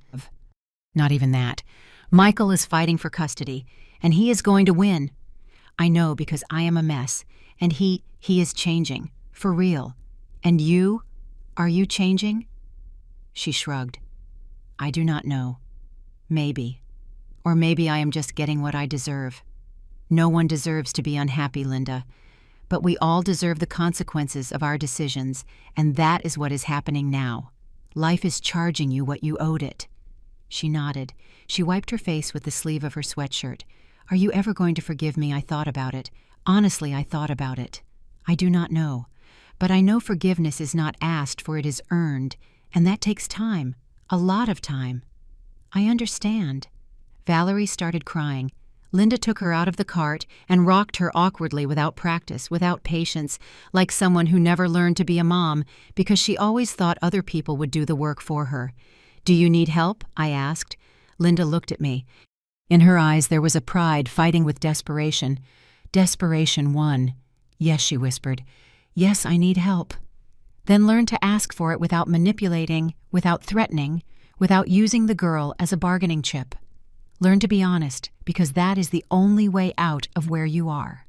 Not even that. Michael is fighting for custody, and he is going to win. I know, because I am a mess, and he is changing, for real. And you? Are you changing? She shrugged. I do not know. Maybe. Or maybe I am just getting what I deserve. No one deserves to be unhappy, Linda. But we all deserve the consequences of our decisions, and that is what is happening now. Life is charging you what you owed it. She nodded. She wiped her face with the sleeve of her sweatshirt. Are you ever going to forgive me? I thought about it. Honestly, I thought about it. I do not know. But I know forgiveness is not asked, for it is earned, and that takes time. A lot of time. I understand. Valerie started crying. Linda took her out of the cart and rocked her awkwardly, without practice, without patience, like someone who never learned to be a mom, because she always thought other people would do the work for her. Do you need help? I asked. Linda looked at me. In her eyes there was a pride fighting with desperation. Desperation won. Yes, she whispered. Yes, I need help. Then learn to ask for it without manipulating, without threatening, without using the girl as a bargaining chip. Learn to be honest, because that is the only way out of where you are.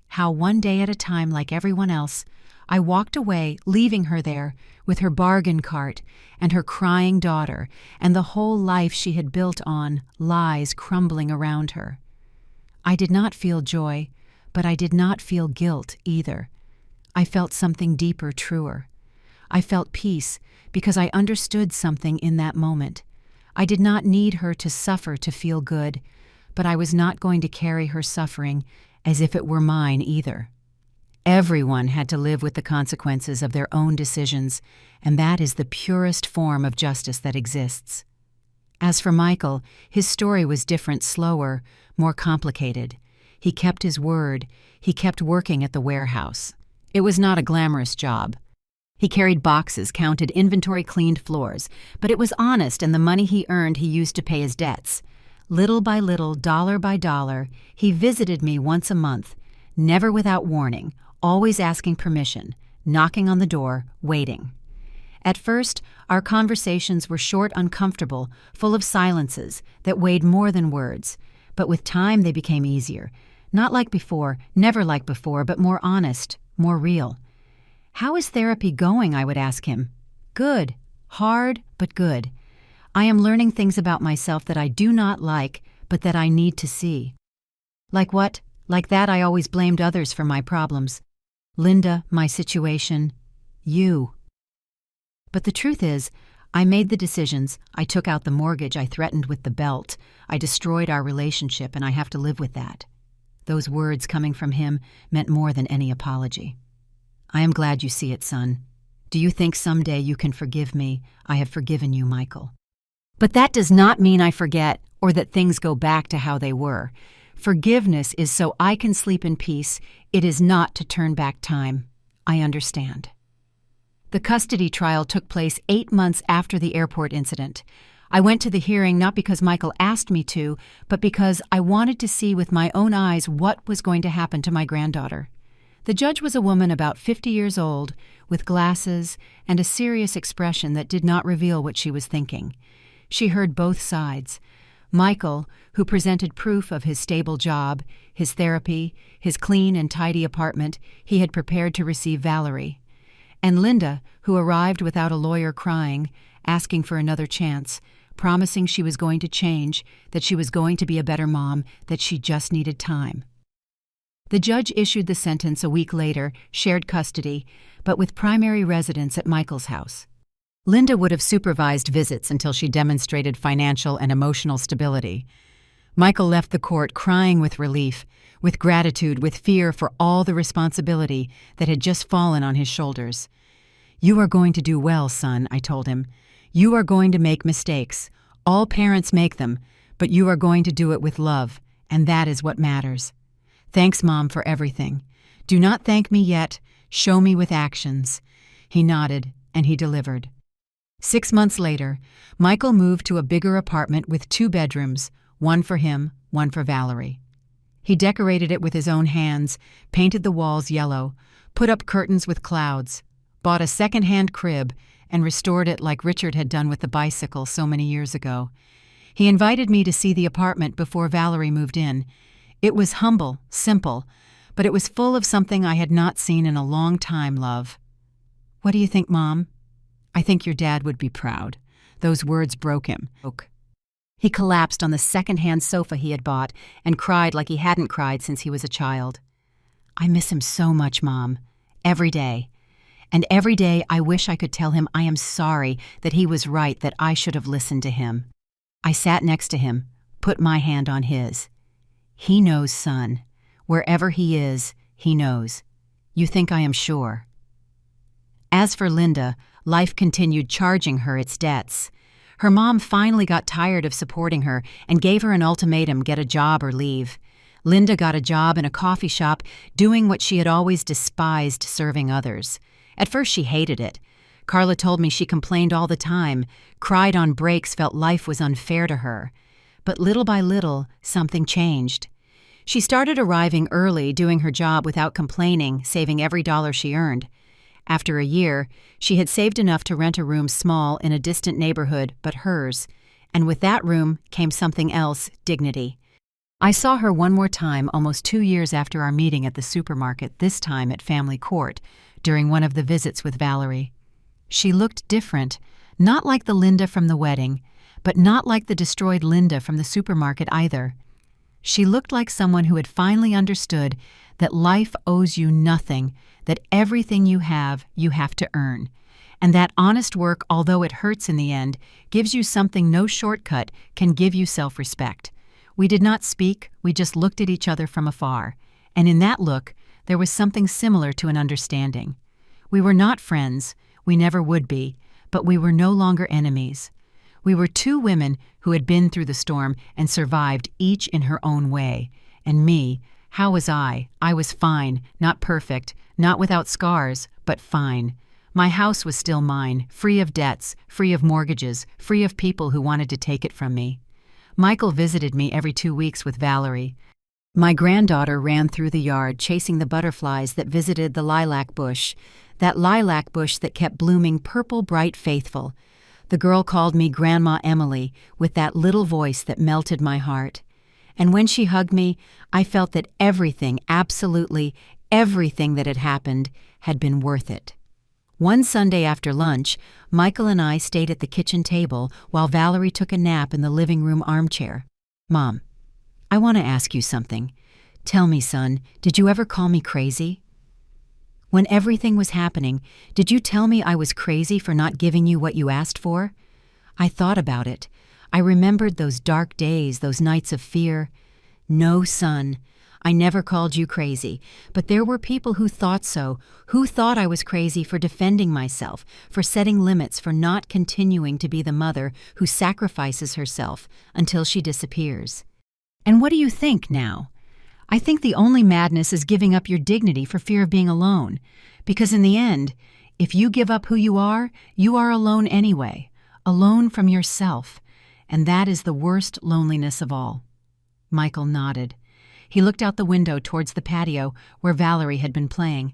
How one day at a time, like everyone else, I walked away, leaving her there with her bargain cart and her crying daughter and the whole life she had built on lies crumbling around her. I did not feel joy, but I did not feel guilt either. I felt something deeper, truer. I felt peace because I understood something in that moment. I did not need her to suffer to feel good, but I was not going to carry her suffering as if it were mine either. Everyone had to live with the consequences of their own decisions, and that is the purest form of justice that exists. As for Michael, his story was different, slower, more complicated. He kept his word. He kept working at the warehouse. It was not a glamorous job. He carried boxes, counted inventory, cleaned floors, but it was honest, and the money he earned he used to pay his debts. Little by little, dollar by dollar, he visited me once a month, never without warning, always asking permission, knocking on the door, waiting. At first, our conversations were short, uncomfortable, full of silences that weighed more than words, but with time they became easier. Not like before, never like before, but more honest, more real. "How is therapy going?" I would ask him. "Good. Hard, but good. I am learning things about myself that I do not like, but that I need to see." Like what? Like that I always blamed others for my problems. Linda, my situation, you. But the truth is, I made the decisions, I took out the mortgage, I threatened with the belt, I destroyed our relationship, and I have to live with that. Those words coming from him meant more than any apology. "I am glad you see it, son. Do you think someday you can forgive me? I have forgiven you, Michael." But that does not mean I forget or that things go back to how they were. Forgiveness is so I can sleep in peace. It is not to turn back time. I understand. The custody trial took place 8 months after the airport incident. I went to the hearing not because Michael asked me to, but because I wanted to see with my own eyes what was going to happen to my granddaughter. The judge was a woman about 50 years old, with glasses and a serious expression that did not reveal what she was thinking. She heard both sides. Michael, who presented proof of his stable job, his therapy, his clean and tidy apartment he had prepared to receive Valerie. And Linda, who arrived without a lawyer, crying, asking for another chance, promising she was going to change, that she was going to be a better mom, that she just needed time. The judge issued the sentence a week later, shared custody, but with primary residence at Michael's house. Linda would have supervised visits until she demonstrated financial and emotional stability. Michael left the court crying with relief, with gratitude, with fear for all the responsibility that had just fallen on his shoulders. "You are going to do well, son," I told him. "You are going to make mistakes. All parents make them, but you are going to do it with love, and that is what matters. Thanks, Mom, for everything. Do not thank me yet. Show me with actions." He nodded, and he delivered. 6 months later, Michael moved to a bigger apartment with 2 bedrooms, one for him, one for Valerie. He decorated it with his own hands, painted the walls yellow, put up curtains with clouds, bought a second-hand crib, and restored it like Richard had done with the bicycle so many years ago. He invited me to see the apartment before Valerie moved in. It was humble, simple, but it was full of something I had not seen in a long time, love. "What do you think, Mom?" "I think your dad would be proud." Those words broke him. He collapsed on the second-hand sofa he had bought and cried like he hadn't cried since he was a child. "I miss him so much, Mom. Every day. And every day I wish I could tell him I am sorry, that he was right, that I should have listened to him." I sat next to him, put my hand on his. "He knows, son. Wherever he is, he knows. You think I am sure." As for Linda, life continued charging her its debts. Her mom finally got tired of supporting her and gave her an ultimatum: get a job or leave. Linda got a job in a coffee shop, doing what she had always despised, serving others. At first she hated it. Carla told me she complained all the time, cried on breaks, felt life was unfair to her. But little by little, something changed. She started arriving early, doing her job without complaining, saving every dollar she earned. After a year, she had saved enough to rent a room small in a distant neighborhood, but hers, And with that room came something else, dignity. I saw her one more time almost 2 years after our meeting at the supermarket, this time at family court, during one of the visits with Valerie. She looked different, not like the Linda from the wedding, but not like the destroyed Linda from the supermarket either. She looked like someone who had finally understood that life owes you nothing, that everything you have to earn, and that honest work, although it hurts in the end, gives you something no shortcut can give you self-respect. We did not speak, we just looked at each other from afar, and in that look, there was something similar to an understanding. We were not friends, we never would be, but we were no longer enemies. We were two women who had been through the storm and survived, each in her own way. And me, how was I? I was fine, not perfect, not without scars, but fine. My house was still mine, free of debts, free of mortgages, free of people who wanted to take it from me. Michael visited me every 2 weeks with Valerie. My granddaughter ran through the yard chasing the butterflies that visited the lilac bush, that lilac bush that kept blooming purple, bright, faithful. The girl called me Grandma Emily with that little voice that melted my heart. And when she hugged me, I felt that everything, absolutely everything that had happened, had been worth it. One Sunday after lunch, Michael and I stayed at the kitchen table while Valerie took a nap in the living room armchair. "Mom, I want to ask you something. Tell me, son, did you ever call me crazy? When everything was happening, did you tell me I was crazy for not giving you what you asked for?" I thought about it. I remembered those dark days, those nights of fear. "No, son, I never called you crazy, but there were people who thought so, who thought I was crazy for defending myself, for setting limits, for not continuing to be the mother who sacrifices herself until she disappears. And what do you think now? I think the only madness is giving up your dignity for fear of being alone, because in the end, if you give up who you are alone anyway, alone from yourself, and that is the worst loneliness of all." Michael nodded. He looked out the window towards the patio where Valerie had been playing.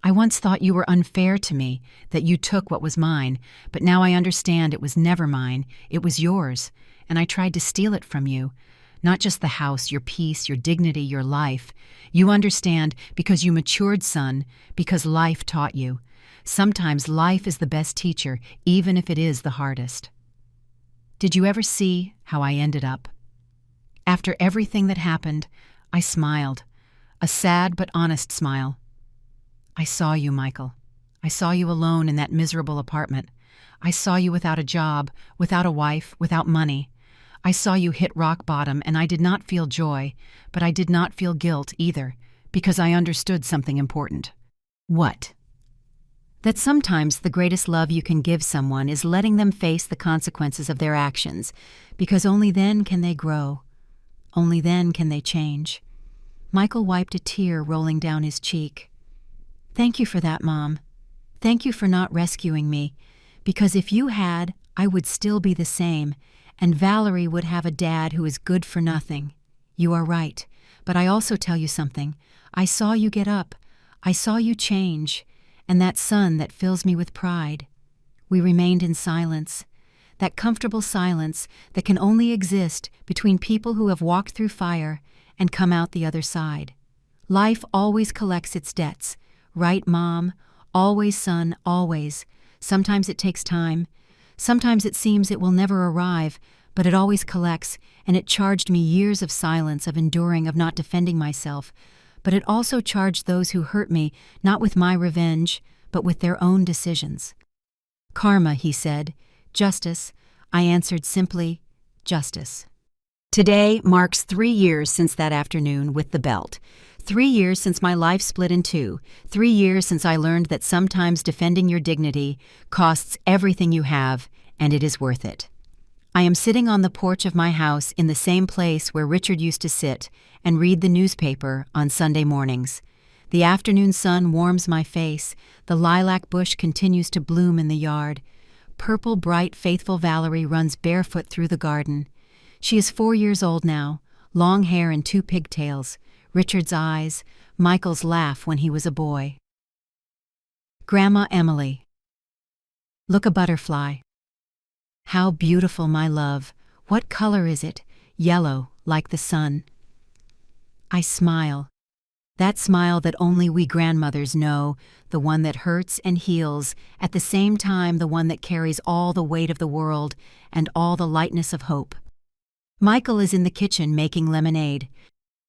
"I once thought you were unfair to me, that you took what was mine, but now I understand it was never mine, it was yours, and I tried to steal it from you. Not just the house, your peace, your dignity, your life. You understand because you matured, son, because life taught you. Sometimes life is the best teacher, even if it is the hardest." Did you ever see how I ended up? After everything that happened, I smiled, a sad but honest smile. I saw you, Michael. I saw you alone in that miserable apartment. I saw you without a job, without a wife, without money. I saw you hit rock bottom, and I did not feel joy, but I did not feel guilt either, because I understood something important. What? That sometimes the greatest love you can give someone is letting them face the consequences of their actions, because only then can they grow. Only then can they change. Michael wiped a tear rolling down his cheek. "Thank you for that, Mom. Thank you for not rescuing me, because if you had, I would still be the same, and Valerie would have a dad who is good for nothing. You are right, but I also tell you something. I saw you get up. I saw you change, and that son that fills me with pride." We remained in silence. That comfortable silence that can only exist between people who have walked through fire and come out the other side. Life always collects its debts. Right, Mom? Always, son, always. Sometimes it takes time. Sometimes it seems it will never arrive, but it always collects, and it charged me years of silence, of enduring, of not defending myself. But it also charged those who hurt me, not with my revenge, but with their own decisions. "Karma," he said. "Justice." I answered simply, "Justice." Today marks 3 years since that afternoon with the belt. 3 years since my life split in two. 3 years since I learned that sometimes defending your dignity costs everything you have, and it is worth it. I am sitting on the porch of my house in the same place where Richard used to sit and read the newspaper on Sunday mornings. The afternoon sun warms my face. The lilac bush continues to bloom in the yard. Purple, bright, faithful Valerie runs barefoot through the garden. She is 4 years old now, long hair and 2 pigtails, Richard's eyes, Michael's laugh when he was a boy. Grandma Emily. Look a butterfly. How beautiful, my love. What color is it? Yellow, like the sun. I smile. That smile that only we grandmothers know, the one that hurts and heals, at the same time the one that carries all the weight of the world and all the lightness of hope. Michael is in the kitchen making lemonade.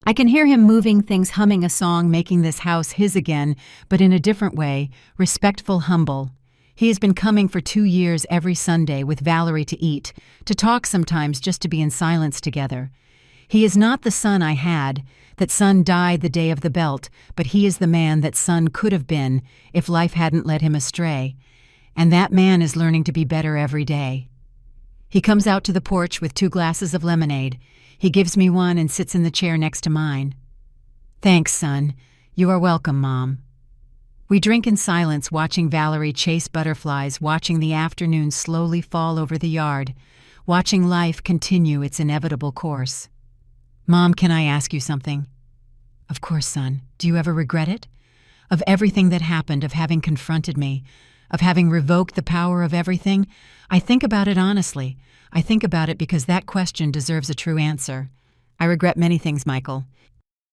I can hear him moving things, humming a song, making this house his again, but in a different way, respectful, humble. He has been coming for 2 years every Sunday with Valerie to eat, to talk sometimes just to be in silence together. He is not the son I had, that son died the day of the belt, but he is the man that son could have been if life hadn't led him astray. And that man is learning to be better every day. He comes out to the porch with 2 glasses of lemonade. He gives me one and sits in the chair next to mine. Thanks, son. You are welcome, Mom. We drink in silence, watching Valerie chase butterflies, watching the afternoon slowly fall over the yard, watching life continue its inevitable course. Mom, can I ask you something? Of course, son. Do you ever regret it? Of everything that happened, of having confronted me, of having revoked the power of everything? I think about it honestly. I think about it because that question deserves a true answer. I regret many things, Michael.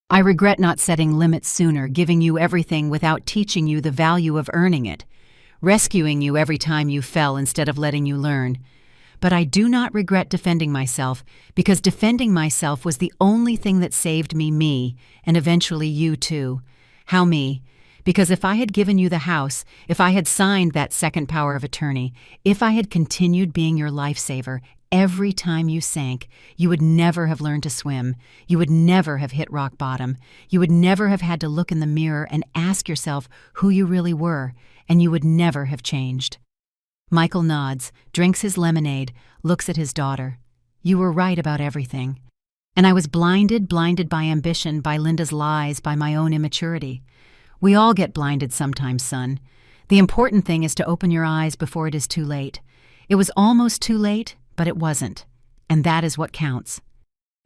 I regret not setting limits sooner, giving you everything without teaching you the value of earning it, rescuing you every time you fell instead of letting you learn. But I do not regret defending myself, because defending myself was the only thing that saved me, and eventually you too. How me? Because if I had given you the house, if I had signed that second power of attorney, if I had continued being your lifesaver, every time you sank, you would never have learned to swim. You would never have hit rock bottom. You would never have had to look in the mirror and ask yourself who you really were, and you would never have changed. Michael nods, drinks his lemonade, looks at his daughter. You were right about everything. And I was blinded by ambition, by Linda's lies, by my own immaturity. We all get blinded sometimes, son. The important thing is to open your eyes before it is too late. It was almost too late, but it wasn't. And that is what counts.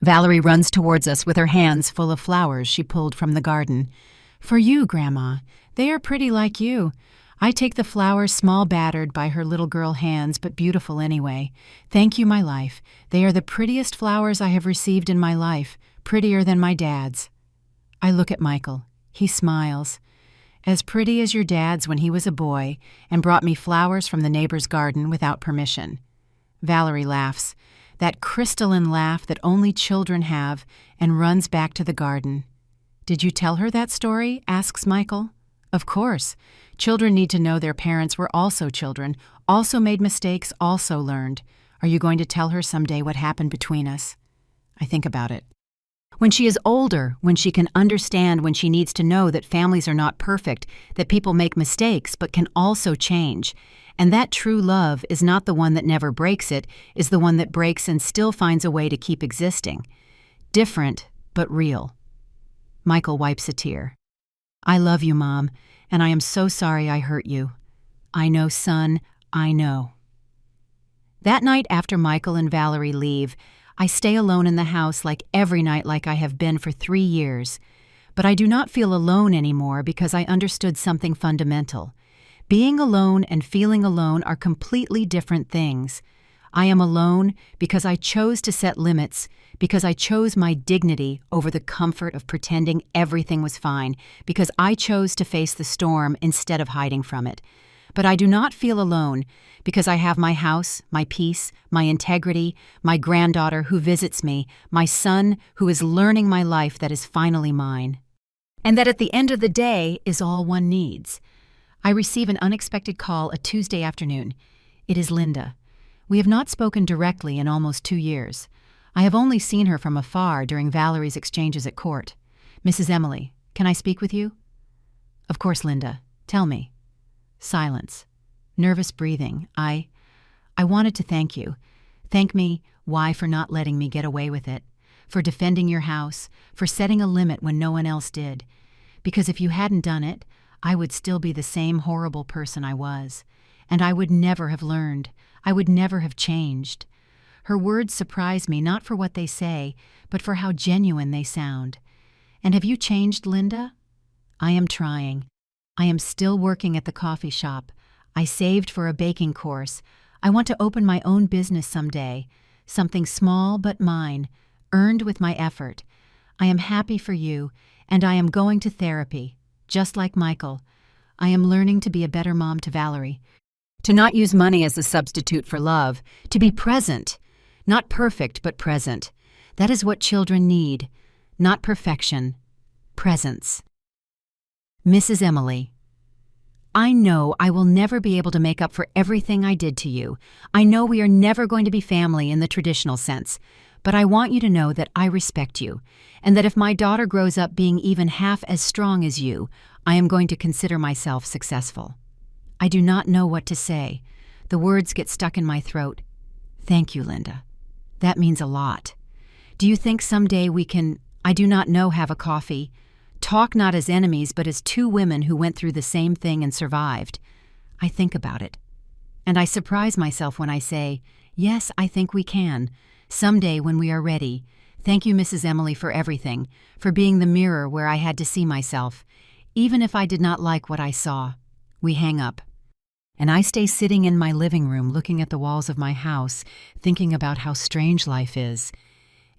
Valerie runs towards us with her hands full of flowers she pulled from the garden. For you, Grandma. They are pretty like you. I take the flowers, small battered by her little girl hands, but beautiful anyway. Thank you, my life. They are the prettiest flowers I have received in my life, prettier than my dad's. I look at Michael. He smiles. As pretty as your dad's when he was a boy, and brought me flowers from the neighbor's garden without permission. Valerie laughs, that crystalline laugh that only children have, and runs back to the garden. Did you tell her that story? Asks Michael. Of course. Children need to know their parents were also children, also made mistakes, also learned. Are you going to tell her someday what happened between us? I think about it. When she is older, when she can understand, when she needs to know that families are not perfect, that people make mistakes but can also change, and that true love is not the one that never breaks it, is the one that breaks and still finds a way to keep existing. Different, but real. Michael wipes a tear. I love you, Mom, and I am so sorry I hurt you. I know, son, I know. That night after Michael and Valerie leave, I stay alone in the house like every night like I have been for 3 years. But I do not feel alone anymore because I understood something fundamental. Being alone and feeling alone are completely different things. I am alone because I chose to set limits, because I chose my dignity over the comfort of pretending everything was fine, because I chose to face the storm instead of hiding from it. But I do not feel alone because I have my house, my peace, my integrity, my granddaughter who visits me, my son who is learning my life that is finally mine. And that at the end of the day is all one needs. I receive an unexpected call a Tuesday afternoon. It is Linda. We have not spoken directly in almost 2 years. I have only seen her from afar during Valerie's exchanges at court. Mrs. Emily, can I speak with you? Of course, Linda. Tell me. Silence. Nervous breathing. I wanted to thank you. Thank me, why, for not letting me get away with it, for defending your house, for setting a limit when no one else did. Because if you hadn't done it, I would still be the same horrible person I was. And I would never have learned. I would never have changed. Her words surprise me not for what they say, but for how genuine they sound. And have you changed, Linda? I am trying. I am still working at the coffee shop. I saved for a baking course. I want to open my own business someday. something small but mine, earned with my effort. I am happy for you, and I am going to therapy, just like Michael. I am learning to be a better mom to Valerie, to not use money as a substitute for love, to be present. Not perfect, but present. That is what children need. Not perfection. Presence. Mrs. Emily, I know I will never be able to make up for everything I did to you. I know we are never going to be family in the traditional sense, but I want you to know that I respect you, and that if my daughter grows up being even half as strong as you, I am going to consider myself successful. I do not know what to say. The words get stuck in my throat. Thank you, Linda. That means a lot. Do you think someday we can, I do not know, have a coffee? Talk not as enemies, but as two women who went through the same thing and survived. I think about it. And I surprise myself when I say, yes, I think we can. Someday when we are ready. Thank you, Mrs. Emily, for everything, for being the mirror where I had to see myself, even if I did not like what I saw. We hang up. And I stay sitting in my living room looking at the walls of my house, thinking about how strange life is,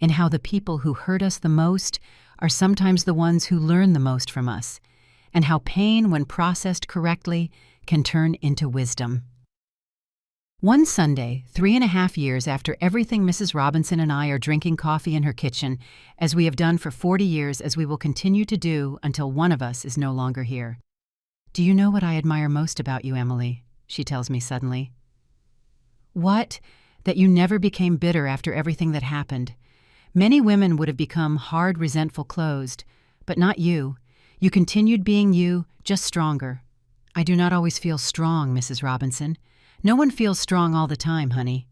and how the people who hurt us the most are sometimes the ones who learn the most from us, and how pain, when processed correctly, can turn into wisdom. One Sunday, 3.5 years after everything, Mrs. Robinson and I are drinking coffee in her kitchen, as we have done for 40 years, as we will continue to do until one of us is no longer here. Do you know what I admire most about you, Emily? She tells me suddenly. What? That you never became bitter after everything that happened. Many women would have become hard, resentful, closed, but not you. You continued being you, just stronger. I do not always feel strong, Mrs. Robinson. No one feels strong all the time, honey.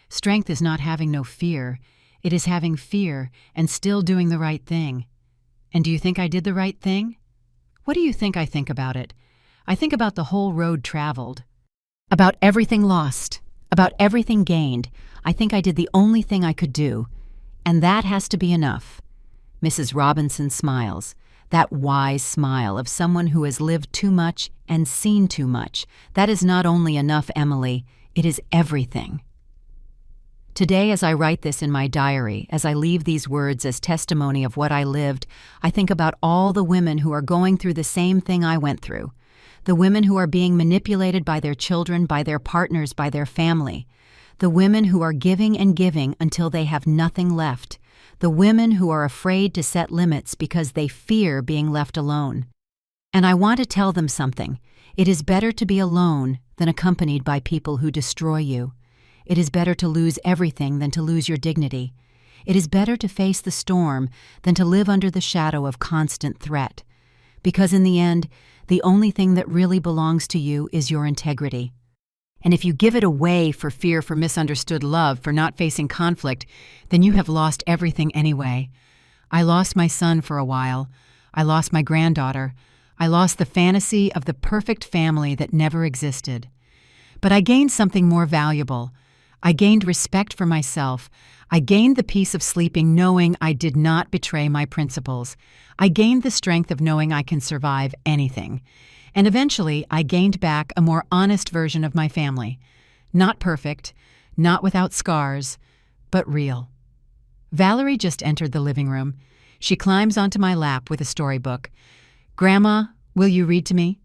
Strength is not having no fear. It is having fear and still doing the right thing. And do you think I did the right thing? What do you think I think about it? I think about the whole road traveled, about everything lost, about everything gained. I think I did the only thing I could do, and that has to be enough. Mrs. Robinson smiles, that wise smile of someone who has lived too much and seen too much. That is not only enough, Emily, it is everything. Today, as I write this in my diary, as I leave these words as testimony of what I lived, I think about all the women who are going through the same thing I went through. The women who are being manipulated by their children, by their partners, by their family. The women who are giving and giving until they have nothing left. The women who are afraid to set limits because they fear being left alone. And I want to tell them something. It is better to be alone than accompanied by people who destroy you. It is better to lose everything than to lose your dignity. It is better to face the storm than to live under the shadow of constant threat. Because in the end, the only thing that really belongs to you is your integrity. And if you give it away for fear, for misunderstood love, for not facing conflict, then you have lost everything anyway. I lost my son for a while. I lost my granddaughter. I lost the fantasy of the perfect family that never existed. But I gained something more valuable. I gained respect for myself. I gained the peace of sleeping knowing I did not betray my principles. I gained the strength of knowing I can survive anything. And eventually, I gained back a more honest version of my family. Not perfect, not without scars, but real. Valerie just entered the living room. She climbs onto my lap with a storybook. "Grandma, will you read to me?"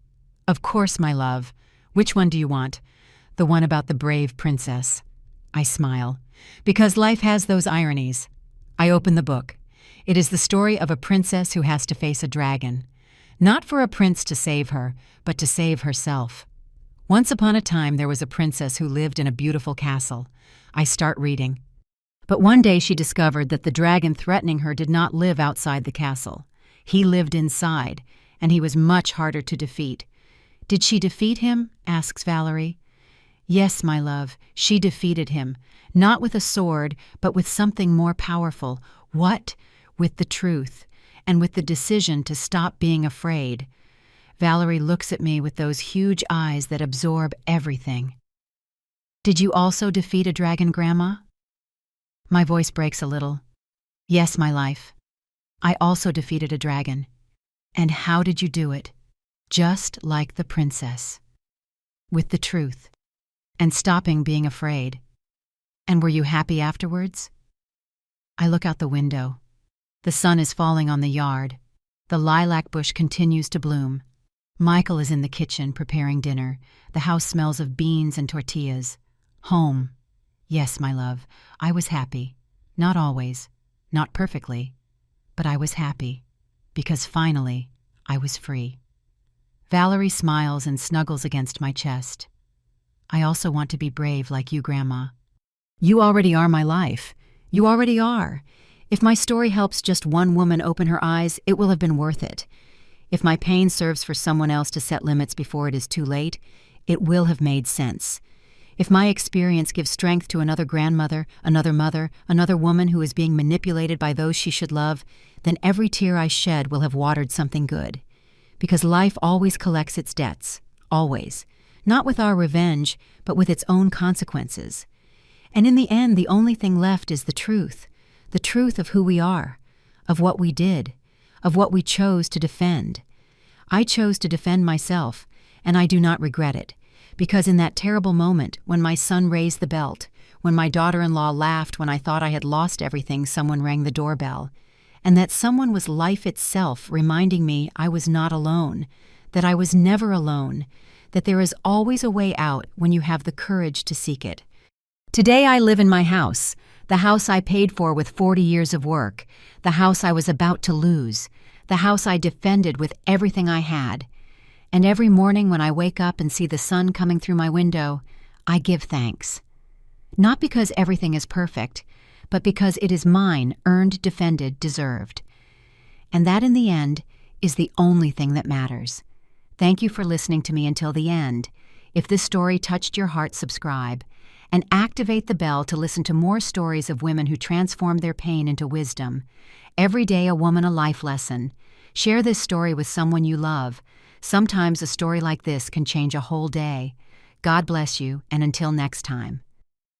"Of course, my love. Which one do you want?" "The one about the brave princess." I smile, because life has those ironies. I open the book. It is the story of a princess who has to face a dragon. Not for a prince to save her, but to save herself. Once upon a time there was a princess who lived in a beautiful castle. I start reading. But one day she discovered that the dragon threatening her did not live outside the castle. He lived inside, and he was much harder to defeat. "Did she defeat him?" asks Valerie. "Yes, my love, she defeated him, not with a sword, but with something more powerful." "What?" "With the truth, and with the decision to stop being afraid." Valerie looks at me with those huge eyes that absorb everything. "Did you also defeat a dragon, Grandma?" My voice breaks a little. "Yes, my life. I also defeated a dragon. And how did you do it? Just like the princess. With the truth. And stopping being afraid. And were you happy afterwards? I look out the window. The sun is falling on the yard. The lilac bush continues to bloom. Michael is in the kitchen preparing dinner. The house smells of beans and tortillas. Home. Yes, my love, I was happy. Not always, not perfectly, but I was happy, because finally, I was free. Valerie smiles and snuggles against my chest. I also want to be brave like you, Grandma. You already are my life. You already are. If my story helps just one woman open her eyes, it will have been worth it. If my pain serves for someone else to set limits before it is too late, it will have made sense. If my experience gives strength to another grandmother, another mother, another woman who is being manipulated by those she should love, then every tear I shed will have watered something good. Because life always collects its debts. Always. Not with our revenge, but with its own consequences. And in the end, the only thing left is the truth of who we are, of what we did, of what we chose to defend. I chose to defend myself, and I do not regret it, because in that terrible moment, when my son raised the belt, when my daughter-in-law laughed when I thought I had lost everything, someone rang the doorbell, and that someone was life itself reminding me I was not alone, that I was never alone, that there is always a way out when you have the courage to seek it. Today I live in my house, the house I paid for with 40 years of work, the house I was about to lose, the house I defended with everything I had. And every morning when I wake up and see the sun coming through my window, I give thanks. Not because everything is perfect, but because it is mine, earned, defended, deserved. And that in the end is the only thing that matters. Thank you for listening to me until the end. If this story touched your heart, subscribe. And activate the bell to listen to more stories of women who transformed their pain into wisdom. Every day, a woman, a life lesson. Share this story with someone you love. Sometimes a story like this can change a whole day. God bless you, and until next time.